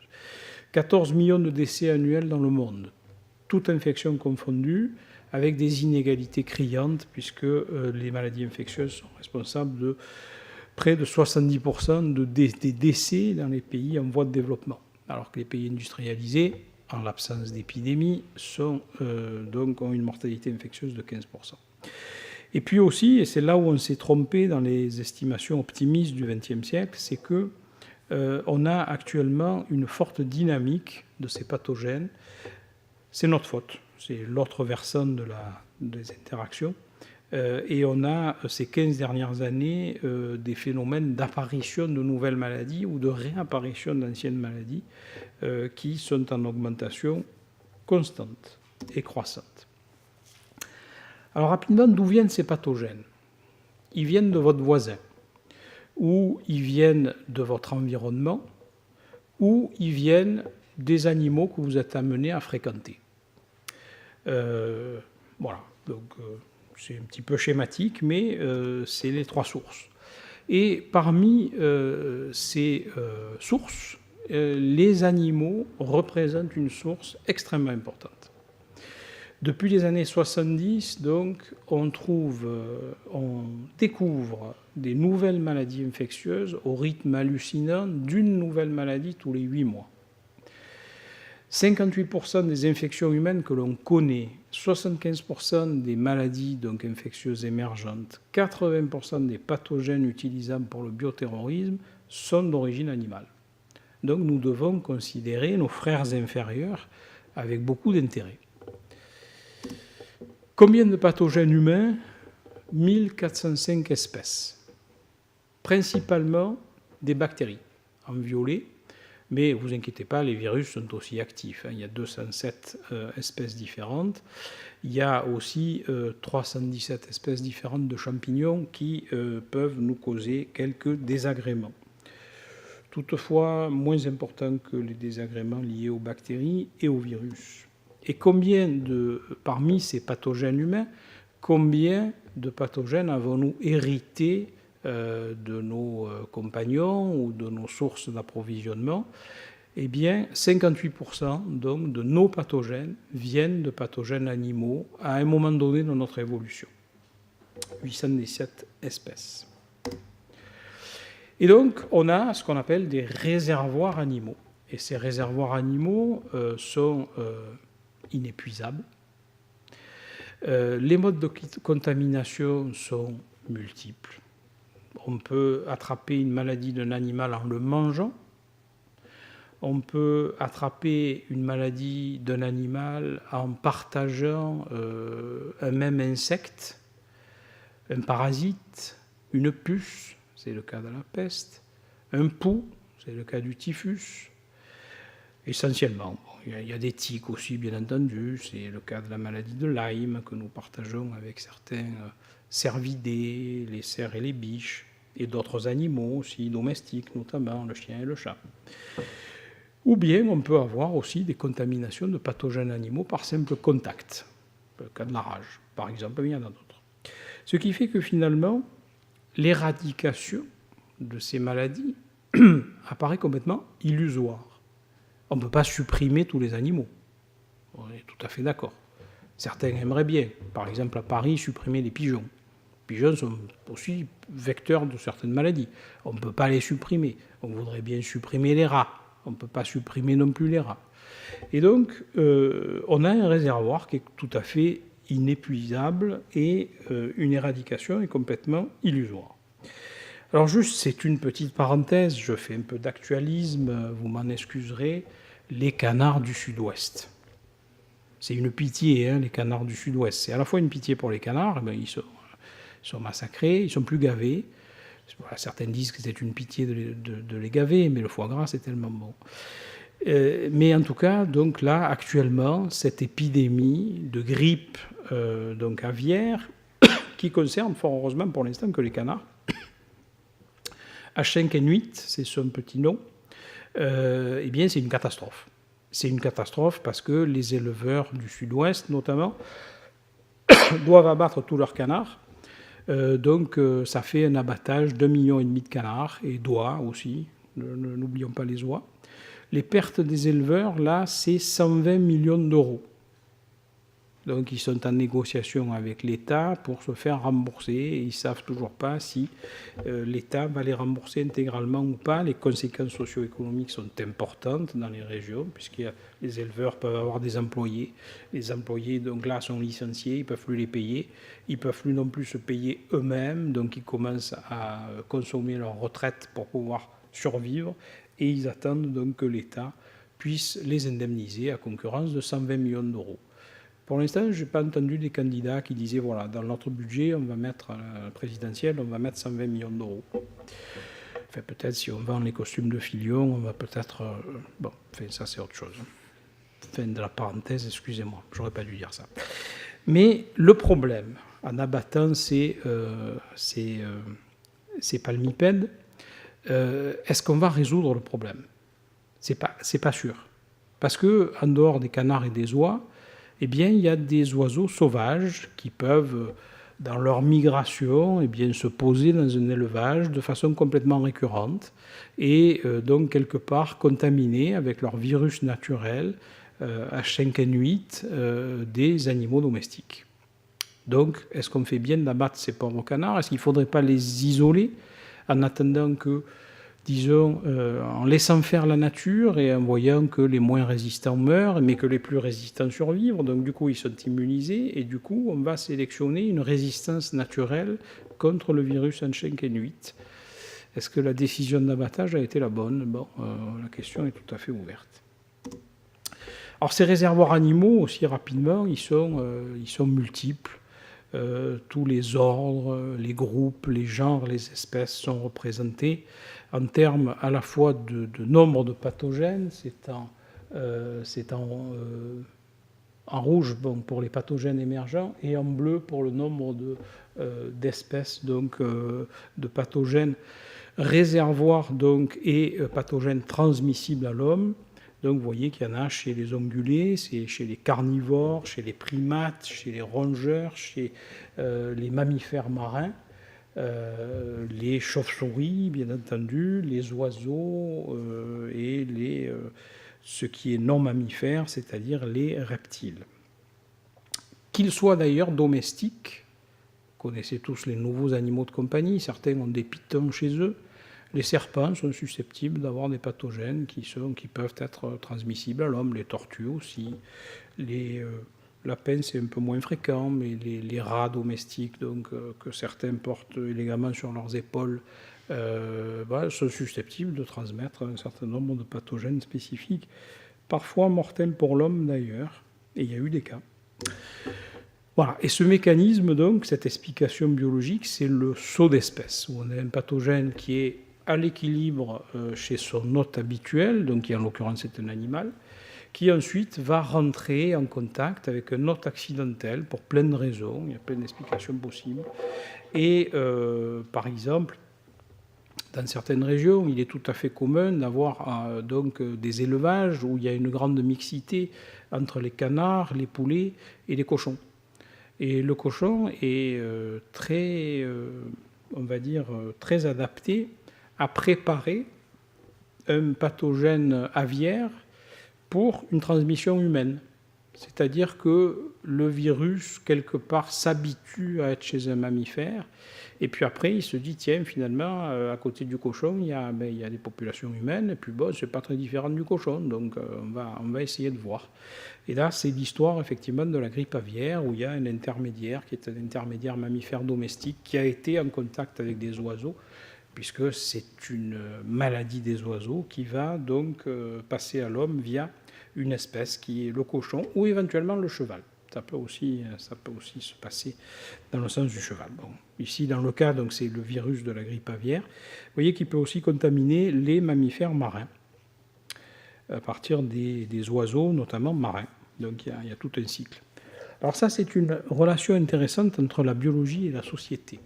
14 millions de décès annuels dans le monde, toute infection confondue, avec des inégalités criantes, puisque les maladies infectieuses sont responsables de près de 70% des décès dans les pays en voie de développement, alors que les pays industrialisés, en l'absence d'épidémie, donc ont une mortalité infectieuse de 15%. Et puis aussi, et c'est là où on s'est trompé dans les estimations optimistes du XXe siècle, c'est que on a actuellement une forte dynamique de ces pathogènes. C'est notre faute, c'est l'autre versant des interactions. Et on a, ces 15 dernières années, des phénomènes d'apparition de nouvelles maladies ou de réapparition d'anciennes maladies qui sont en augmentation constante et croissante. Alors rapidement, d'où viennent ces pathogènes ? Ils viennent de votre voisin, ou ils viennent de votre environnement, ou ils viennent des animaux que vous êtes amenés à fréquenter. Voilà, donc c'est un petit peu schématique, mais c'est les trois sources. Et parmi ces sources, les animaux représentent une source extrêmement importante. Depuis les années 70, donc, on découvre des nouvelles maladies infectieuses au rythme hallucinant d'une nouvelle maladie tous les 8 mois. 58% des infections humaines que l'on connaît, 75% des maladies donc infectieuses émergentes, 80% des pathogènes utilisables pour le bioterrorisme sont d'origine animale. Donc nous devons considérer nos frères inférieurs avec beaucoup d'intérêt. Combien de pathogènes humains? 1405 espèces, principalement des bactéries en violet. Mais ne vous inquiétez pas, les virus sont aussi actifs. Il y a 207 espèces différentes. Il y a aussi 317 espèces différentes de champignons qui peuvent nous causer quelques désagréments. Toutefois, moins importants que les désagréments liés aux bactéries et aux virus. Et parmi ces pathogènes humains, combien de pathogènes avons-nous hérité de nos compagnons ou de nos sources d'approvisionnement? Eh bien, 58% donc, de nos pathogènes viennent de pathogènes animaux à un moment donné dans notre évolution. 817 espèces. Et donc, on a ce qu'on appelle des réservoirs animaux. Et ces réservoirs animaux sont inépuisables. Les modes de contamination sont multiples. On peut attraper une maladie d'un animal en le mangeant. On peut attraper une maladie d'un animal en partageant un même insecte, un parasite, une puce, c'est le cas de la peste, un pouls, c'est le cas du typhus, essentiellement. Il y a des tiques aussi, bien entendu, c'est le cas de la maladie de Lyme que nous partageons avec certains cervidés, les cerfs et les biches, et d'autres animaux aussi, domestiques notamment, le chien et le chat. Ou bien on peut avoir aussi des contaminations de pathogènes animaux par simple contact, le cas de la rage, par exemple, mais il y en a d'autres. Ce qui fait que finalement, l'éradication de ces maladies apparaît complètement illusoire. On ne peut pas supprimer tous les animaux. On est tout à fait d'accord. Certains aimeraient bien, par exemple à Paris, supprimer les pigeons. Les pigeons sont aussi vecteurs de certaines maladies. On ne peut pas les supprimer. On voudrait bien supprimer les rats. On ne peut pas supprimer non plus les rats. Et donc, on a un réservoir qui est tout à fait inépuisable et une éradication est complètement illusoire. Alors juste, c'est une petite parenthèse, je fais un peu d'actualisme, vous m'en excuserez, les canards du Sud-Ouest. C'est une pitié, hein, les canards du Sud-Ouest. C'est à la fois une pitié pour les canards, ils sont massacrés, ils sont plus gavés. Voilà, certains disent que c'est une pitié de les gaver, mais le foie gras, c'est tellement bon. Mais en tout cas, donc là, actuellement, cette épidémie de grippe donc aviaire, qui concerne fort heureusement pour l'instant que les canards, H5N8, c'est son petit nom, eh bien c'est une catastrophe. C'est une catastrophe parce que les éleveurs du Sud-Ouest, notamment, doivent abattre tous leurs canards. Donc ça fait un abattage d'1,5 million de canards, et d'oies aussi, n'oublions pas les oies. Les pertes des éleveurs, là, c'est 120 millions d'euros. Donc ils sont en négociation avec l'État pour se faire rembourser, et ils ne savent toujours pas si l'État va les rembourser intégralement ou pas. Les conséquences socio-économiques sont importantes dans les régions, puisque les éleveurs peuvent avoir des employés. Les employés, donc là, sont licenciés, ils ne peuvent plus les payer. Ils ne peuvent plus non plus se payer eux-mêmes, donc ils commencent à consommer leur retraite pour pouvoir survivre, et ils attendent donc que l'État puisse les indemniser à concurrence de 120 millions d'euros. Pour l'instant, je n'ai pas entendu des candidats qui disaient, voilà, dans notre budget, on va mettre, présidentiel, on va mettre 120 millions d'euros. Enfin, peut-être si on vend les costumes de Filion, on va peut-être... bon, enfin, ça c'est autre chose. Fin de la parenthèse, excusez-moi, j'aurais pas dû dire ça. Mais le problème, en abattant ces palmipèdes, est-ce qu'on va résoudre le problème? C'est pas sûr. Parce qu'en dehors des canards et des oies, eh bien, il y a des oiseaux sauvages qui peuvent, dans leur migration, eh bien, se poser dans un élevage de façon complètement récurrente et donc quelque part contaminer avec leur virus naturel H5N8 des animaux domestiques. Donc, est-ce qu'on fait bien d'abattre ces pauvres canards? Est-ce qu'il ne faudrait pas les isoler en attendant que, disons, en laissant faire la nature et en voyant que les moins résistants meurent, mais que les plus résistants survivent? Donc, du coup, ils sont immunisés et du coup, on va sélectionner une résistance naturelle contre le virus H5N8. Est-ce que la décision d'abattage a été la bonne? Bon, la question est tout à fait ouverte. Alors, ces réservoirs animaux, aussi rapidement, ils sont multiples. Tous les ordres, les groupes, les genres, les espèces sont représentés en termes à la fois de nombre de pathogènes, c'est en rouge pour les pathogènes émergents et en bleu pour le nombre d'espèces, donc de pathogènes réservoirs donc, et pathogènes transmissibles à l'homme. Donc vous voyez qu'il y en a chez les ongulés, chez les carnivores, chez les primates, chez les rongeurs, chez les mammifères marins, les chauves-souris, bien entendu, les oiseaux et ce qui est non mammifère, c'est-à-dire les reptiles. Qu'ils soient d'ailleurs domestiques, vous connaissez tous les nouveaux animaux de compagnie, certains ont des pitons chez eux. Les serpents sont susceptibles d'avoir des pathogènes qui peuvent être transmissibles à l'homme, les tortues aussi, les lapins c'est un peu moins fréquent, mais les rats domestiques donc, que certains portent élégamment sur leurs épaules sont susceptibles de transmettre un certain nombre de pathogènes spécifiques, parfois mortels pour l'homme d'ailleurs, et il y a eu des cas. Voilà. Et ce mécanisme, donc, cette explication biologique, c'est le saut d'espèce, où on a un pathogène qui est à l'équilibre chez son hôte habituel, donc qui en l'occurrence est un animal, qui ensuite va rentrer en contact avec un hôte accidentel pour plein de raisons, il y a plein d'explications possibles. Et par exemple, dans certaines régions, il est tout à fait commun d'avoir donc des élevages où il y a une grande mixité entre les canards, les poulets et les cochons. Et le cochon est très, on va dire, très adapté à préparer un pathogène aviaire pour une transmission humaine. C'est-à-dire que le virus, quelque part, s'habitue à être chez un mammifère, et puis après, il se dit, tiens, finalement, à côté du cochon, il y a des populations humaines, et puis bon, c'est pas très différent du cochon, donc on va essayer de voir. Et là, c'est l'histoire, effectivement, de la grippe aviaire, où il y a un intermédiaire, qui est un intermédiaire mammifère domestique, qui a été en contact avec des oiseaux, puisque c'est une maladie des oiseaux qui va donc passer à l'homme via une espèce qui est le cochon ou éventuellement le cheval. Ça peut aussi se passer dans le sens du cheval. Bon, ici, dans le cas, donc, c'est le virus de la grippe aviaire. Vous voyez qu'il peut aussi contaminer les mammifères marins à partir des oiseaux, notamment marins. Donc il y a tout un cycle. Alors ça, c'est une relation intéressante entre la biologie et la société.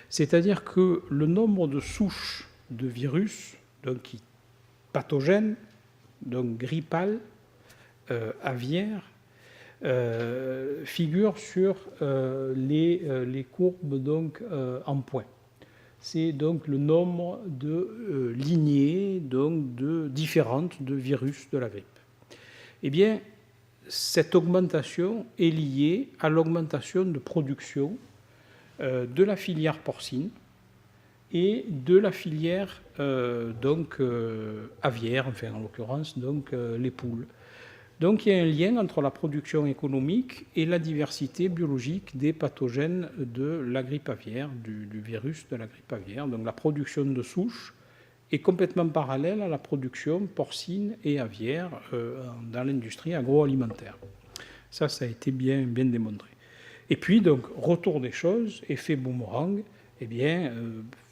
C'est-à-dire que le nombre de souches de virus, donc pathogènes, donc grippales, aviaires, figure sur les courbes donc, en points. C'est donc le nombre de lignées donc, différentes de virus de la grippe. Eh bien, cette augmentation est liée à l'augmentation de production de la filière porcine et de la filière aviaire, enfin en l'occurrence donc les poules. Donc il y a un lien entre la production économique et la diversité biologique des pathogènes de la grippe aviaire, du virus de la grippe aviaire. Donc la production de souches est complètement parallèle à la production porcine et aviaire dans l'industrie agroalimentaire. Ça a été bien démontré. Et puis, donc, retour des choses, effet boomerang, eh bien,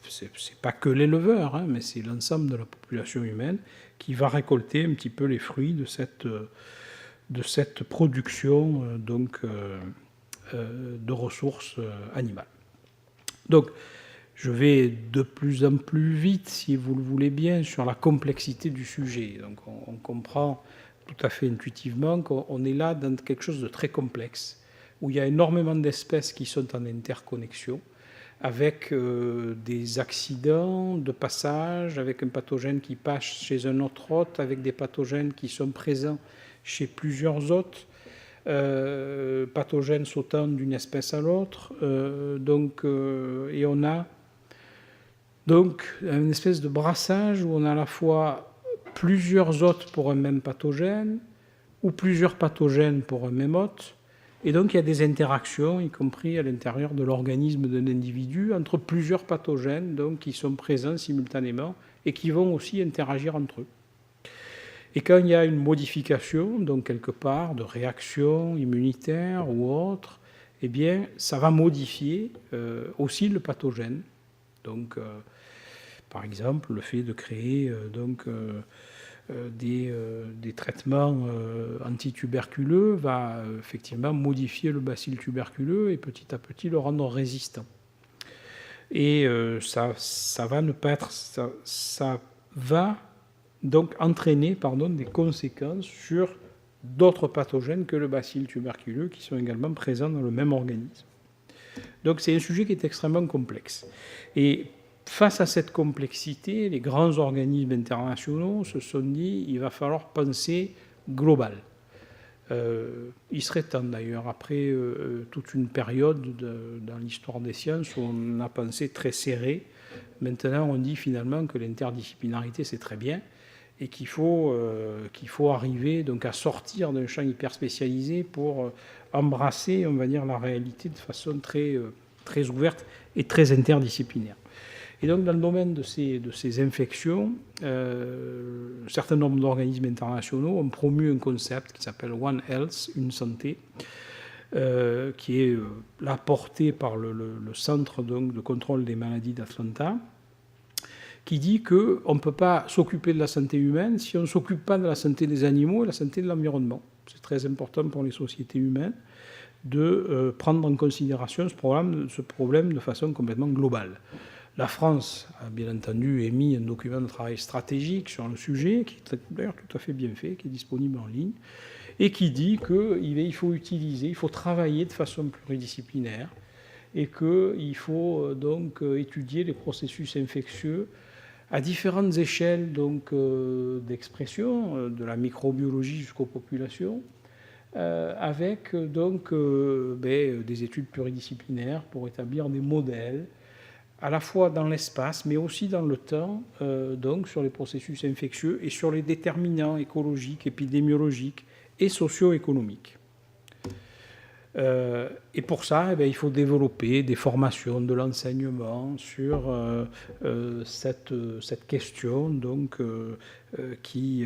c'est pas que l'éleveur, hein, mais c'est l'ensemble de la population humaine qui va récolter un petit peu les fruits de cette production de ressources animales. Donc, je vais de plus en plus vite, si vous le voulez bien, sur la complexité du sujet. Donc, on comprend tout à fait intuitivement qu'on est là dans quelque chose de très complexe, où il y a énormément d'espèces qui sont en interconnexion, avec des accidents de passage, avec un pathogène qui passe chez un autre hôte, avec des pathogènes qui sont présents chez plusieurs hôtes, pathogènes sautant d'une espèce à l'autre. Et on a donc une espèce de brassage où on a à la fois plusieurs hôtes pour un même pathogène ou plusieurs pathogènes pour un même hôte. Et donc il y a des interactions, y compris à l'intérieur de l'organisme d'un individu, entre plusieurs pathogènes donc, qui sont présents simultanément et qui vont aussi interagir entre eux. Et quand il y a une modification, donc quelque part, de réaction immunitaire ou autre, eh bien, ça va modifier aussi le pathogène. Donc, par exemple, le fait de créer des traitements antituberculeux va effectivement modifier le bacille tuberculeux et petit à petit le rendre résistant. Et ça va ne pas être, ça va donc entraîner des conséquences sur d'autres pathogènes que le bacille tuberculeux qui sont également présents dans le même organisme. Donc c'est un sujet qui est extrêmement complexe. Et face à cette complexité, les grands organismes internationaux se sont dit qu'il va falloir penser global. Il serait temps d'ailleurs, après toute une période dans l'histoire des sciences où on a pensé très serré, maintenant on dit finalement que l'interdisciplinarité c'est très bien et qu'il faut arriver donc à sortir d'un champ hyper spécialisé pour embrasser, on va dire, la réalité de façon très, très ouverte et très interdisciplinaire. Et donc, dans le domaine de ces infections, un certain nombre d'organismes internationaux ont promu un concept qui s'appelle One Health, une santé, qui est là porté par le Centre donc, de contrôle des maladies d'Atlanta, qui dit qu'on ne peut pas s'occuper de la santé humaine si on ne s'occupe pas de la santé des animaux et de la santé de l'environnement. C'est très important pour les sociétés humaines de prendre en considération ce problème de façon complètement globale. La France a bien entendu émis un document de travail stratégique sur le sujet, qui est d'ailleurs tout à fait bien fait, qui est disponible en ligne, et qui dit qu'il faut travailler de façon pluridisciplinaire et qu'il faut donc étudier les processus infectieux à différentes échelles d'expression, de la microbiologie jusqu'aux populations, avec donc des études pluridisciplinaires pour établir des modèles à la fois dans l'espace, mais aussi dans le temps, donc sur les processus infectieux et sur les déterminants écologiques, épidémiologiques et socio-économiques. Et pour ça, il faut développer des formations, de l'enseignement sur cette question, donc, qui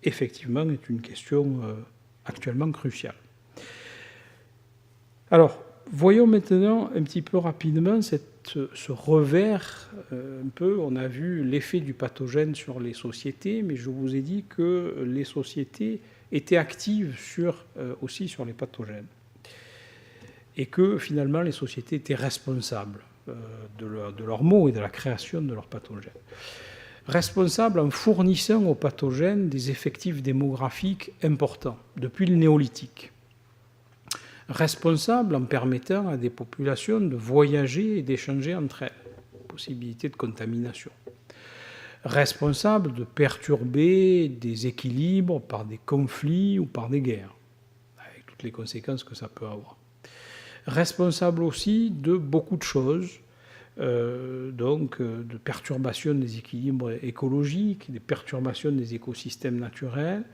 effectivement est une question actuellement cruciale. Alors, voyons maintenant un petit peu rapidement ce revers un peu. On a vu l'effet du pathogène sur les sociétés, mais je vous ai dit que les sociétés étaient actives aussi sur les pathogènes et que finalement les sociétés étaient responsables de leurs maux et de la création de leurs pathogènes. Responsables en fournissant aux pathogènes des effectifs démographiques importants depuis le néolithique. Responsables en permettant à des populations de voyager et d'échanger entre elles, possibilité de contamination. Responsables de perturber des équilibres par des conflits ou par des guerres, avec toutes les conséquences que ça peut avoir. Responsables aussi de beaucoup de choses, de perturbation des équilibres écologiques, des perturbations des écosystèmes naturels,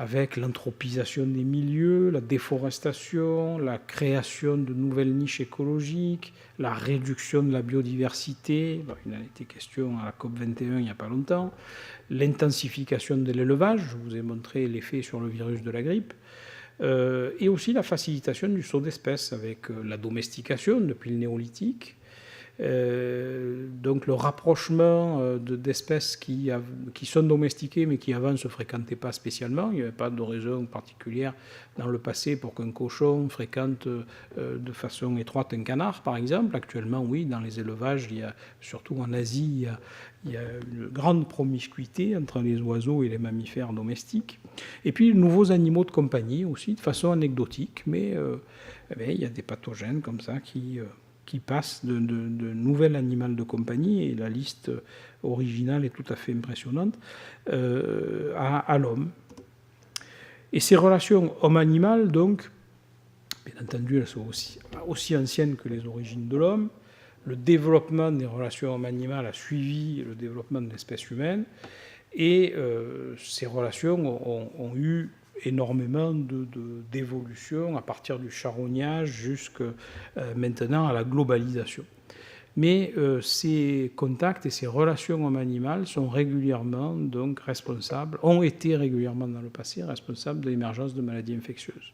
avec l'anthropisation des milieux, la déforestation, la création de nouvelles niches écologiques, la réduction de la biodiversité, il en a été question à la COP21 il n'y a pas longtemps, l'intensification de l'élevage, je vous ai montré l'effet sur le virus de la grippe, et aussi la facilitation du saut d'espèces avec la domestication depuis le néolithique, donc le rapprochement d'espèces qui sont domestiquées mais qui avant ne se fréquentaient pas spécialement. Il n'y avait pas de raison particulière dans le passé pour qu'un cochon fréquente de façon étroite un canard, par exemple. Actuellement, oui, dans les élevages, surtout en Asie, il y a une grande promiscuité entre les oiseaux et les mammifères domestiques. Et puis, de nouveaux animaux de compagnie aussi, de façon anecdotique, mais il y a des pathogènes comme ça qui passent de nouvel animal de compagnie, et la liste originale est tout à fait impressionnante, à l'homme. Et ces relations homme-animal, donc, bien entendu, elles sont aussi anciennes que les origines de l'homme. Le développement des relations homme-animal a suivi le développement de l'espèce humaine, et ces relations ont eu énormément d'évolution à partir du charognage jusqu'à maintenant à la globalisation. Mais ces contacts et ces relations homme-animal sont régulièrement donc responsables, ont été régulièrement dans le passé responsables de l'émergence de maladies infectieuses.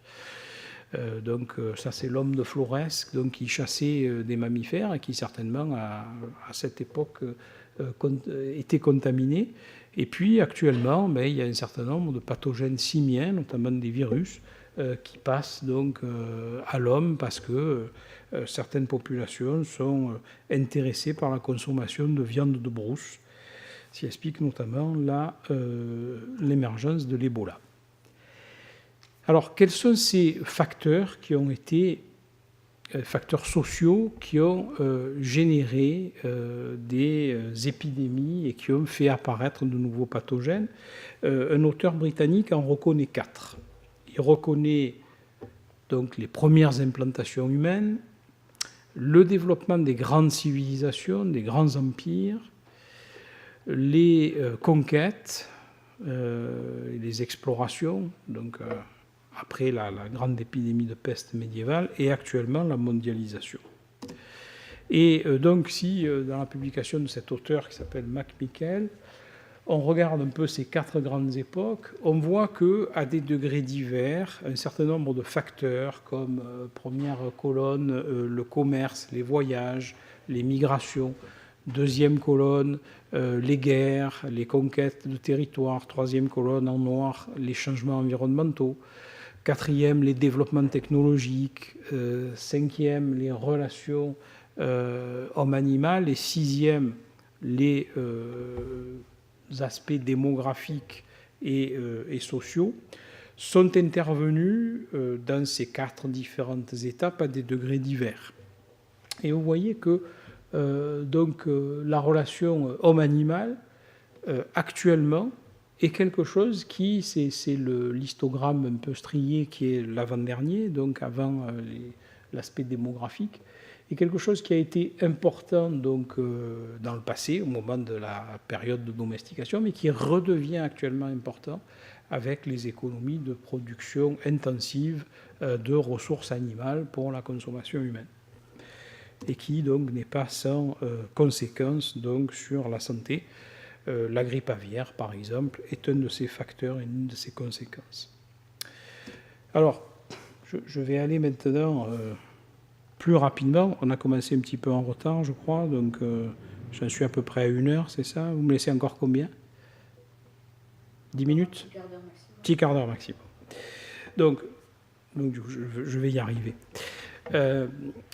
Donc ça, c'est l'homme de Flores, donc, qui chassait des mammifères et qui certainement à cette époque était contaminé. Et puis actuellement, il y a un certain nombre de pathogènes simiens, notamment des virus, qui passent donc à l'homme parce que certaines populations sont intéressées par la consommation de viande de brousse, ce qui explique notamment l'émergence de l'Ebola. Alors, quels sont ces facteurs qui ont été facteurs sociaux qui ont généré des épidémies et qui ont fait apparaître de nouveaux pathogènes? Un auteur britannique en reconnaît 4. Il reconnaît donc les premières implantations humaines, le développement des grandes civilisations, des grands empires, les conquêtes, les explorations, donc après la grande épidémie de peste médiévale, et actuellement la mondialisation. Et donc si dans la publication de cet auteur qui s'appelle McMichael, on regarde un peu ces 4 grandes époques, on voit qu'à des degrés divers, un certain nombre de facteurs comme première colonne, le commerce, les voyages, les migrations, deuxième colonne, les guerres, les conquêtes de territoire, troisième colonne en noir, les changements environnementaux, quatrième, les développements technologiques, cinquième, les relations homme-animal, et sixième, les aspects démographiques et sociaux, sont intervenus dans ces 4 différentes étapes à des degrés divers. Et vous voyez que la relation homme-animal, actuellement, est quelque chose qui, c'est l'histogramme un peu strié qui est l'avant-dernier, donc avant l'aspect démographique, est quelque chose qui a été important donc, dans le passé, au moment de la période de domestication, mais qui redevient actuellement important avec les économies de production intensive de ressources animales pour la consommation humaine, et qui donc n'est pas sans conséquences donc, sur la santé. La grippe aviaire, par exemple, est un de ces facteurs et une de ces conséquences. Alors, je vais aller maintenant plus rapidement. On a commencé un petit peu en retard, je crois, donc j'en suis à peu près à 1 heure, c'est ça? Vous me laissez encore combien? 10 minutes? Petit quart d'heure maximum. Donc je vais y arriver.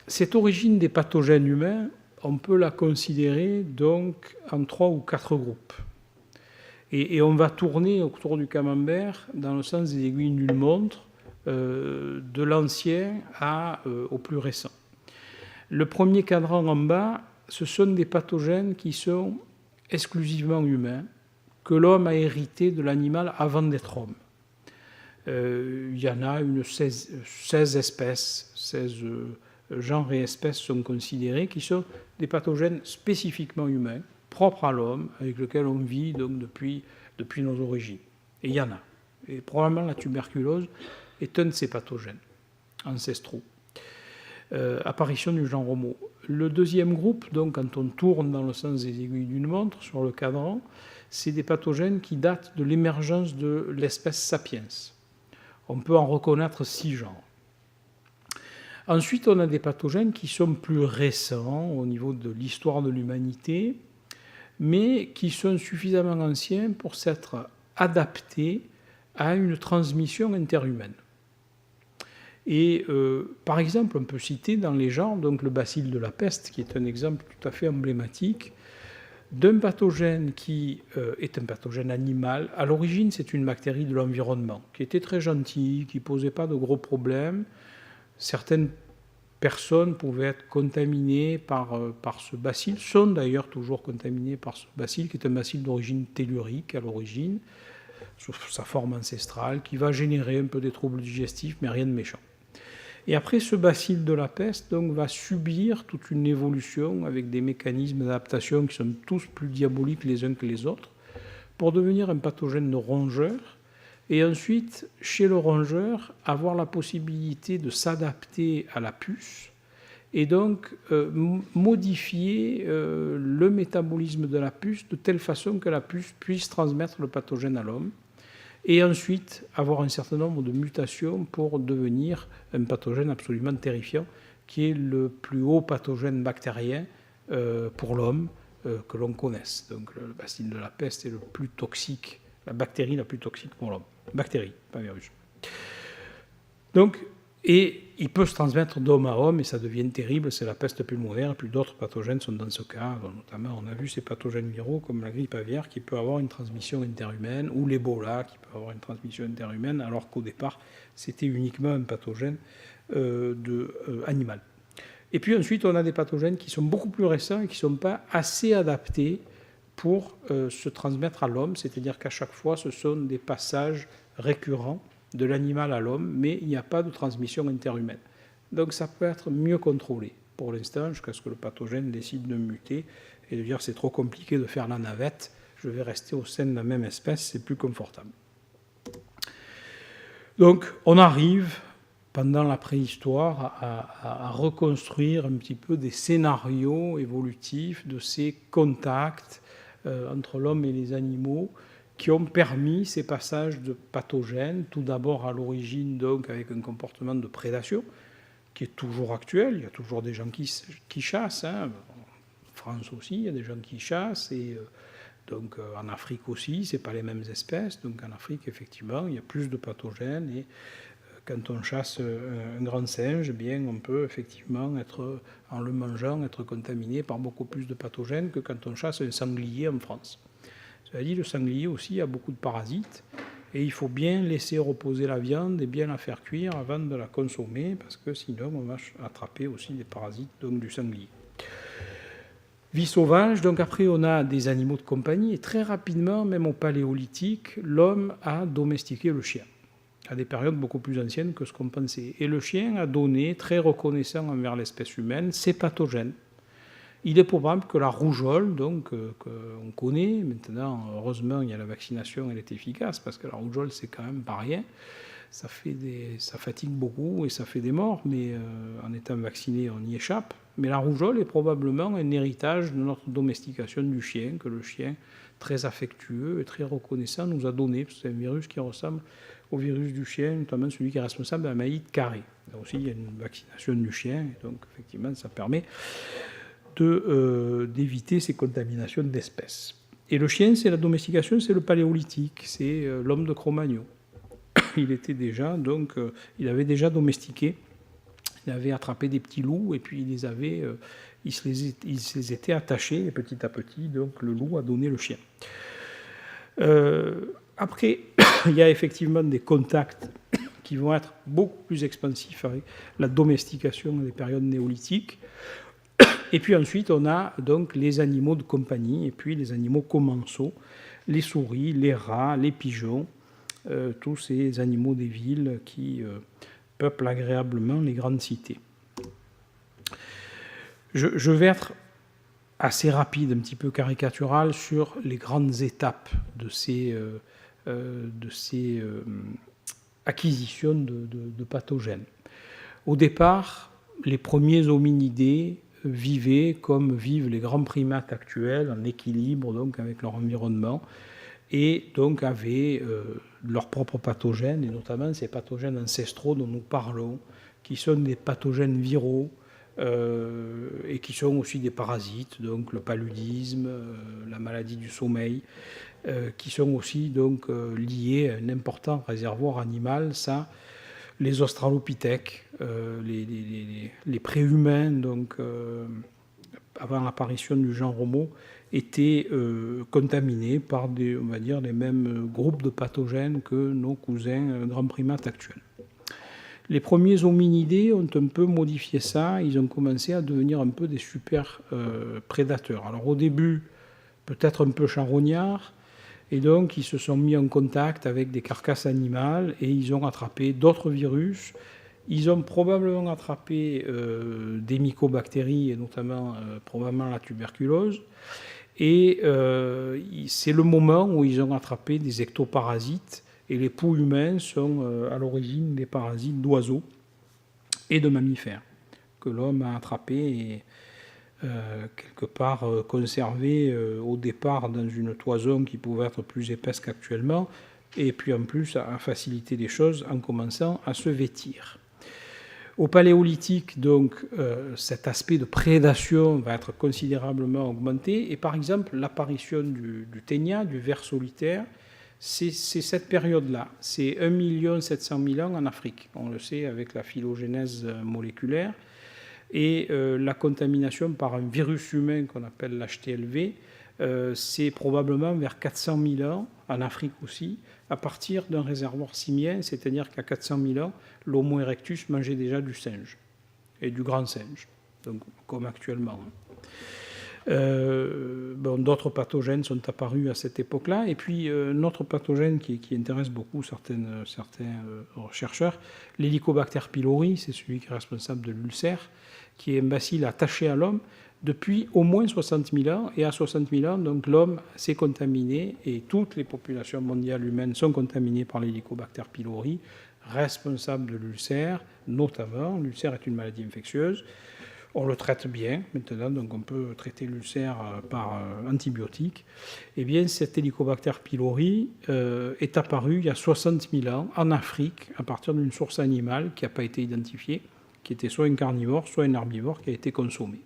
Cette origine des pathogènes humains, on peut la considérer donc en 3 ou 4 groupes. Et on va tourner autour du camembert dans le sens des aiguilles d'une montre, de l'ancien au plus récent. Le premier cadran en bas, ce sont des pathogènes qui sont exclusivement humains, que l'homme a hérité de l'animal avant d'être homme. Il y en a 16 espèces, 16 genres et espèces sont considérés, qui sont des pathogènes spécifiquement humains, propres à l'homme, avec lesquels on vit donc depuis nos origines. Et il y en a. Et probablement la tuberculose est un de ces pathogènes ancestraux. Apparition du genre Homo. Le deuxième groupe, donc, quand on tourne dans le sens des aiguilles d'une montre sur le cadran, c'est des pathogènes qui datent de l'émergence de l'espèce sapiens. On peut en reconnaître 6 genres. Ensuite, on a des pathogènes qui sont plus récents au niveau de l'histoire de l'humanité, mais qui sont suffisamment anciens pour s'être adaptés à une transmission interhumaine. Et par exemple, on peut citer dans les genres donc, le bacille de la peste, qui est un exemple tout à fait emblématique d'un pathogène qui est un pathogène animal. À l'origine, c'est une bactérie de l'environnement, qui était très gentille, qui ne posait pas de gros problèmes. Certaines personnes pouvaient être contaminées par ce bacille, sont d'ailleurs toujours contaminées par ce bacille, qui est un bacille d'origine tellurique à l'origine. sous sa forme ancestrale, qui va générer un peu des troubles digestifs, mais rien de méchant. Et après, ce bacille de la peste donc, va subir toute une évolution avec des mécanismes d'adaptation qui sont tous plus diaboliques les uns que les autres, pour devenir un pathogène de rongeur, et ensuite, chez le rongeur, avoir la possibilité de s'adapter à la puce, et donc modifier le métabolisme de la puce de telle façon que la puce puisse transmettre le pathogène à l'homme, et ensuite avoir un certain nombre de mutations pour devenir un pathogène absolument terrifiant, qui est le plus haut pathogène bactérien pour l'homme que l'on connaisse. Donc le bacille de la peste est le plus toxique, la bactérie la plus toxique pour l'homme. Bactérie, pas virus. Donc, et il peut se transmettre d'homme à homme, et ça devient terrible, c'est la peste pulmonaire, et puis d'autres pathogènes sont dans ce cas, notamment on a vu ces pathogènes viraux comme la grippe aviaire qui peut avoir une transmission interhumaine, ou l'Ebola qui peut avoir une transmission interhumaine, alors qu'au départ c'était uniquement un pathogène animal. Et puis ensuite on a des pathogènes qui sont beaucoup plus récents et qui ne sont pas assez adaptés pour se transmettre à l'homme, c'est-à-dire qu'à chaque fois ce sont des passages récurrents de l'animal à l'homme, mais il n'y a pas de transmission interhumaine. Donc ça peut être mieux contrôlé pour l'instant, jusqu'à ce que le pathogène décide de muter et de dire c'est trop compliqué de faire la navette, je vais rester au sein de la même espèce, c'est plus confortable. Donc on arrive, pendant la préhistoire, à reconstruire un petit peu des scénarios évolutifs de ces contacts entre l'homme et les animaux, qui ont permis ces passages de pathogènes, tout d'abord à l'origine donc avec un comportement de prédation, qui est toujours actuel, il y a toujours des gens qui chassent, hein. En France aussi, il y a des gens qui chassent, et donc en Afrique aussi, ce n'est pas les mêmes espèces, donc en Afrique effectivement, il y a plus de pathogènes, et quand on chasse un grand singe, eh bien, on peut effectivement, en le mangeant, être contaminé par beaucoup plus de pathogènes que quand on chasse un sanglier en France. Cela dit, le sanglier aussi a beaucoup de parasites, et il faut bien laisser reposer la viande et bien la faire cuire avant de la consommer, parce que sinon on va attraper aussi des parasites donc du sanglier. Vie sauvage, donc après on a des animaux de compagnie, et très rapidement, même au paléolithique, l'homme a domestiqué le chien, à des périodes beaucoup plus anciennes que ce qu'on pensait. Et le chien a donné, très reconnaissant envers l'espèce humaine, ses pathogènes. Il est probable que la rougeole, donc, qu'on connaît, maintenant, heureusement, il y a la vaccination, elle est efficace, parce que la rougeole, c'est quand même pas rien. Ça fatigue beaucoup et ça fait des morts, mais en étant vacciné, on y échappe. Mais la rougeole est probablement un héritage de notre domestication du chien, que le chien, très affectueux et très reconnaissant, nous a donné. C'est un virus qui ressemble au virus du chien, notamment celui qui est responsable de la maladie de Carré. Là aussi, il y a une vaccination du chien, et donc effectivement, ça permet d'éviter ces contaminations d'espèces. Et le chien, c'est la domestication, c'est le paléolithique, c'est l'homme de Cro-Magnon. Il avait déjà domestiqué, il avait attrapé des petits loups et puis il se les était attachés, et petit à petit, donc le loup a donné le chien. Après, il y a effectivement des contacts qui vont être beaucoup plus expansifs avec la domestication des périodes néolithiques. Et puis ensuite, on a donc les animaux de compagnie, et puis les animaux commensaux, les souris, les rats, les pigeons, tous ces animaux des villes qui peuplent agréablement les grandes cités. Je vais être assez rapide, un petit peu caricatural, sur les grandes étapes de ces acquisitions de pathogènes. Au départ, les premiers hominidés vivaient comme vivent les grands primates actuels, en équilibre donc avec leur environnement, et donc avaient leurs propres pathogènes, et notamment ces pathogènes ancestraux dont nous parlons, qui sont des pathogènes viraux, et qui sont aussi des parasites, donc le paludisme, la maladie du sommeil, qui sont aussi donc liés à un important réservoir animal, ça. Les australopithèques, les préhumains, donc avant l'apparition du genre Homo, étaient contaminés par on va dire, les mêmes groupes de pathogènes que nos cousins grands primates actuels. Les premiers hominidés ont un peu modifié ça, ils ont commencé à devenir un peu des super prédateurs. Alors au début, peut-être un peu charognards, Et donc, ils se sont mis en contact avec des carcasses animales et ils ont attrapé d'autres virus. Ils ont probablement attrapé des mycobactéries, et notamment probablement la tuberculose. Et c'est le moment où ils ont attrapé des ectoparasites. Et les poux humains sont à l'origine des parasites d'oiseaux et de mammifères que l'homme a attrapés et quelque part conservés au départ dans une toison qui pouvait être plus épaisse qu'actuellement. Et puis en plus, a facilité les choses en commençant à se vêtir. Au Paléolithique, donc, cet aspect de prédation va être considérablement augmenté. Et par exemple, l'apparition du ténia, du ver solitaire, c'est cette période-là. C'est 1 700 000 ans en Afrique. On le sait avec la phylogénèse moléculaire. Et la contamination par un virus humain qu'on appelle l'HTLV, c'est probablement vers 400 000 ans, en Afrique aussi, à partir d'un réservoir simien, c'est-à-dire qu'à 400 000 ans, l'Homo erectus mangeait déjà du singe, et du grand singe, donc, comme actuellement. D'autres pathogènes sont apparus à cette époque-là. Et puis, notre pathogène qui intéresse beaucoup certains chercheurs, l'Helicobacter pylori, c'est celui qui est responsable de l'ulcère, qui est un bacille attaché à l'homme depuis au moins 60 000 ans. Et à 60 000 ans, donc, l'homme s'est contaminé, et toutes les populations mondiales humaines sont contaminées par l'Helicobacter pylori, responsable de l'ulcère, notamment. L'ulcère est une maladie infectieuse. On le traite bien maintenant, donc on peut traiter l'ulcère par antibiotiques. Eh bien, cet Helicobacter pylori est apparu il y a 60 000 ans en Afrique à partir d'une source animale qui n'a pas été identifiée, qui était soit un carnivore, soit un herbivore qui a été consommé.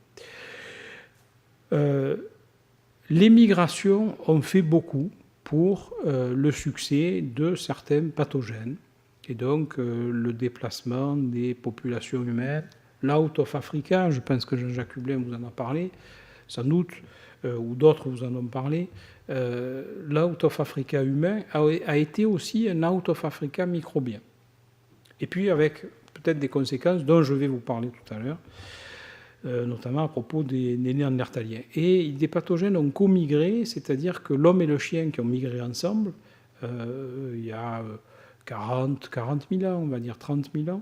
Les migrations ont fait beaucoup pour le succès de certains pathogènes et donc le déplacement des populations humaines. L'Out of Africa, je pense que Jean-Jacques Hublin vous en a parlé, sans doute, ou d'autres vous en ont parlé. L'Out of Africa humain a été aussi un Out of Africa microbien. Et puis avec peut-être des conséquences dont je vais vous parler tout à l'heure, notamment à propos des néandertaliens. Et des pathogènes ont co-migré, c'est-à-dire que l'homme et le chien qui ont migré ensemble, il y a 40 000 ans, on va dire 30 000 ans,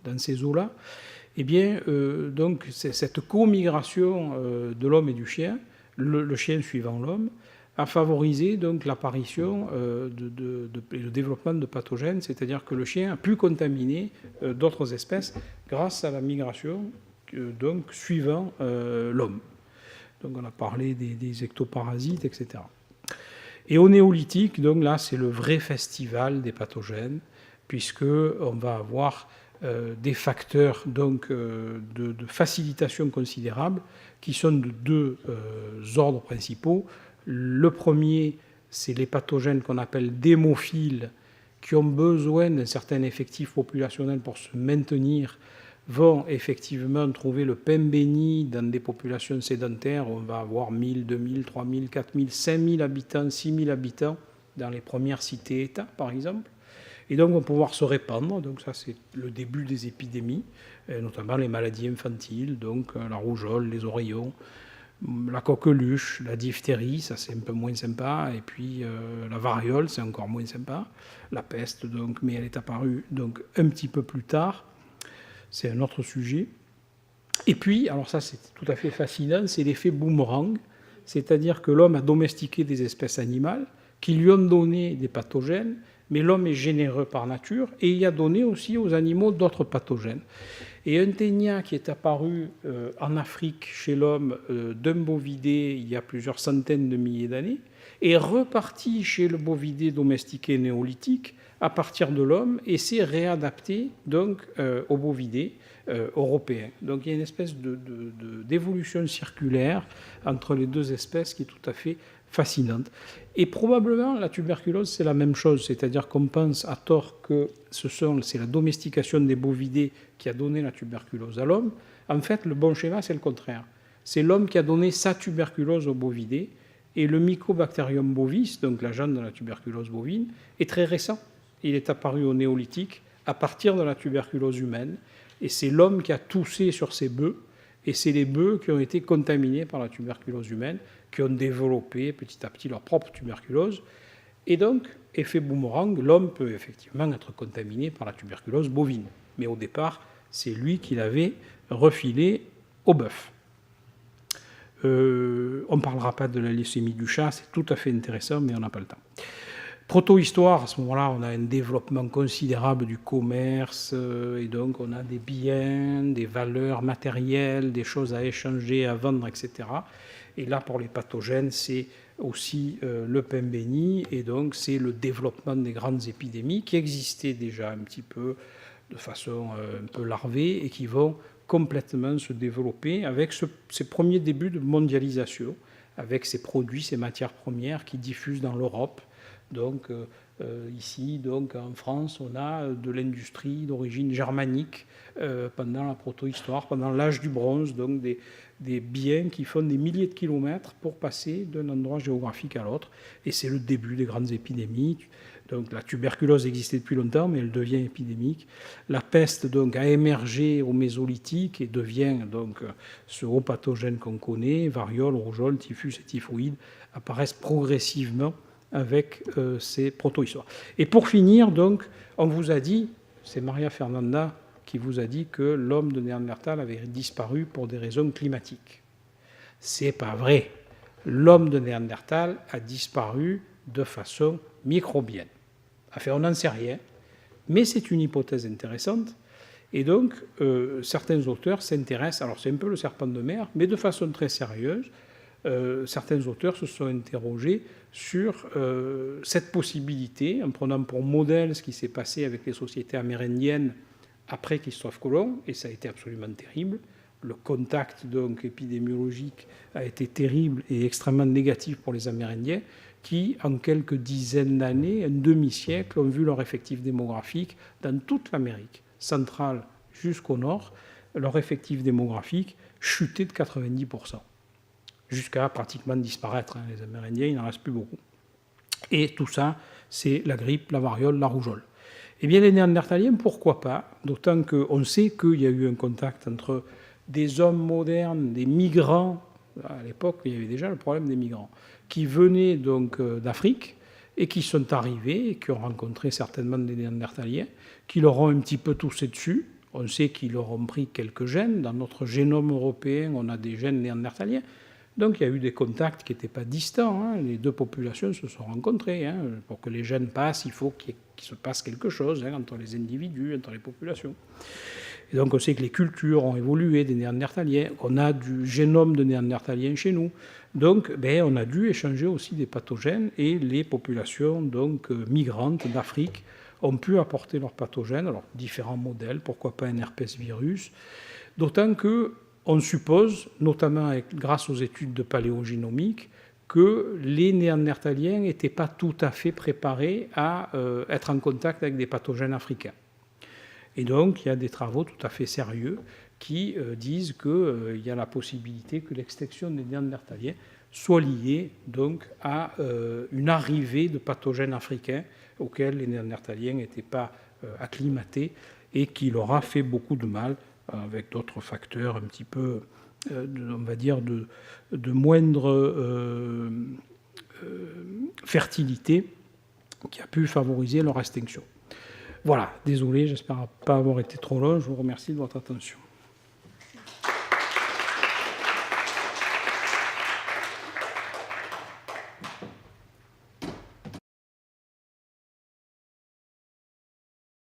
dans ces eaux-là, eh bien, donc, cette co-migration de l'homme et du chien, le chien suivant l'homme, a favorisé donc l'apparition et le développement de pathogènes, c'est-à-dire que le chien a pu contaminer d'autres espèces grâce à la migration donc, suivant l'homme. Donc on a parlé des ectoparasites, etc. Et au néolithique, donc là, c'est le vrai festival des pathogènes, puisqu'on va avoir des facteurs donc, de facilitation considérable qui sont de deux ordres principaux. Le premier, c'est les pathogènes qu'on appelle démophiles, qui ont besoin d'un certain effectif populationnel pour se maintenir, vont effectivement trouver le pain béni dans des populations sédentaires. On va avoir 1000, 2000, 3000, 4000, 5000 habitants, 6000 habitants dans les premières cités-États, par exemple. Et donc, vont pouvoir se répandre. Donc, ça, c'est le début des épidémies, notamment les maladies infantiles, donc la rougeole, les oreillons, la coqueluche, la diphtérie, ça, c'est un peu moins sympa. Et puis, la variole, c'est encore moins sympa. La peste, donc, mais elle est apparue donc, un petit peu plus tard. C'est un autre sujet. Et puis, alors ça, c'est tout à fait fascinant, c'est l'effet boomerang. C'est-à-dire que l'homme a domestiqué des espèces animales qui lui ont donné des pathogènes, mais l'homme est généreux par nature et il a donné aussi aux animaux d'autres pathogènes. Et un ténia qui est apparu en Afrique chez l'homme d'un bovidé il y a plusieurs centaines de milliers d'années est reparti chez le bovidé domestiqué néolithique à partir de l'homme et s'est réadapté donc au bovidé européen. Donc il y a une espèce d'évolution circulaire entre les deux espèces qui est tout à fait fascinante. Et probablement, la tuberculose, c'est la même chose, c'est-à-dire qu'on pense à tort que c'est la domestication des bovidés qui a donné la tuberculose à l'homme. En fait, le bon schéma, c'est le contraire. C'est l'homme qui a donné sa tuberculose aux bovidés, et le Mycobacterium bovis, donc l'agent de la tuberculose bovine, est très récent. Il est apparu au néolithique à partir de la tuberculose humaine, et c'est l'homme qui a toussé sur ces bœufs, et c'est les bœufs qui ont été contaminés par la tuberculose humaine, qui ont développé petit à petit leur propre tuberculose. Et donc, effet boomerang, l'homme peut effectivement être contaminé par la tuberculose bovine. Mais au départ, c'est lui qui l'avait refilé au bœuf. On ne parlera pas de la leucémie du chat, c'est tout à fait intéressant, mais on n'a pas le temps. Proto-histoire, à ce moment-là, on a un développement considérable du commerce, et donc on a des biens, des valeurs matérielles, des choses à échanger, à vendre, etc. Et là, pour les pathogènes, c'est aussi le pain béni, et donc c'est le développement des grandes épidémies qui existaient déjà un petit peu de façon un peu larvée et qui vont complètement se développer avec ces premiers débuts de mondialisation, avec ces produits, ces matières premières qui diffusent dans l'Europe. Donc ici, donc en France, on a de l'industrie d'origine germanique pendant la protohistoire, pendant l'âge du bronze, donc des biens qui font des milliers de kilomètres pour passer d'un endroit géographique à l'autre. Et c'est le début des grandes épidémies. Donc la tuberculose existait depuis longtemps, mais elle devient épidémique. La peste donc a émergé au Mésolithique et devient donc ce haut pathogène qu'on connaît. Variole, rougeole, typhus et typhoïde apparaissent progressivement avec ces proto-histoires. Et pour finir, donc, on vous a dit, c'est Maria Fernanda qui vous a dit que l'homme de Néandertal avait disparu pour des raisons climatiques. C'est pas vrai. L'homme de Néandertal a disparu de façon microbienne. Enfin, on n'en sait rien, mais c'est une hypothèse intéressante. Et donc, certains auteurs s'intéressent, alors c'est un peu le serpent de mer, mais de façon très sérieuse, certains auteurs se sont interrogés sur cette possibilité, en prenant pour modèle ce qui s'est passé avec les sociétés amérindiennes après Christophe Colomb, et ça a été absolument terrible. Le contact donc épidémiologique a été terrible et extrêmement négatif pour les Amérindiens, qui, en quelques dizaines d'années, un demi-siècle, ont vu leur effectif démographique dans toute l'Amérique centrale jusqu'au nord, leur effectif démographique chuter de 90%, jusqu'à pratiquement disparaître. Les Amérindiens, il n'en reste plus beaucoup. Et tout ça, c'est la grippe, la variole, la rougeole. Eh bien, les Néandertaliens, pourquoi pas? D'autant qu'on sait qu'il y a eu un contact entre des hommes modernes, des migrants. À l'époque, il y avait déjà le problème des migrants, qui venaient donc d'Afrique et qui sont arrivés et qui ont rencontré certainement des Néandertaliens, qui leur ont un petit peu toussé dessus. On sait qu'ils leur ont pris quelques gènes. Dans notre génome européen, on a des gènes néandertaliens. Donc il y a eu des contacts qui n'étaient pas distants. Hein. Les deux populations se sont rencontrées. Hein. Pour que les gènes passent, il faut qu'il se passe quelque chose hein, entre les individus, entre les populations. Et donc on sait que les cultures ont évolué des Néandertaliens, qu'on a du génome de Néandertaliens chez nous. Donc on a dû échanger aussi des pathogènes et les populations donc, migrantes d'Afrique ont pu apporter leurs pathogènes, alors différents modèles, pourquoi pas un herpès virus, d'autant qu'on suppose, notamment grâce aux études de paléogénomique, que les Néandertaliens n'étaient pas tout à fait préparés à être en contact avec des pathogènes africains. Et donc, il y a des travaux tout à fait sérieux qui disent qu'il y a la possibilité que l'extinction des Néandertaliens soit liée donc, à une arrivée de pathogènes africains auxquels les Néandertaliens n'étaient pas acclimatés et qui leur a fait beaucoup de mal avec d'autres facteurs un petit peu, on va dire, de moindre fertilité qui a pu favoriser leur extinction. Voilà, désolé, j'espère pas avoir été trop long. Je vous remercie de votre attention.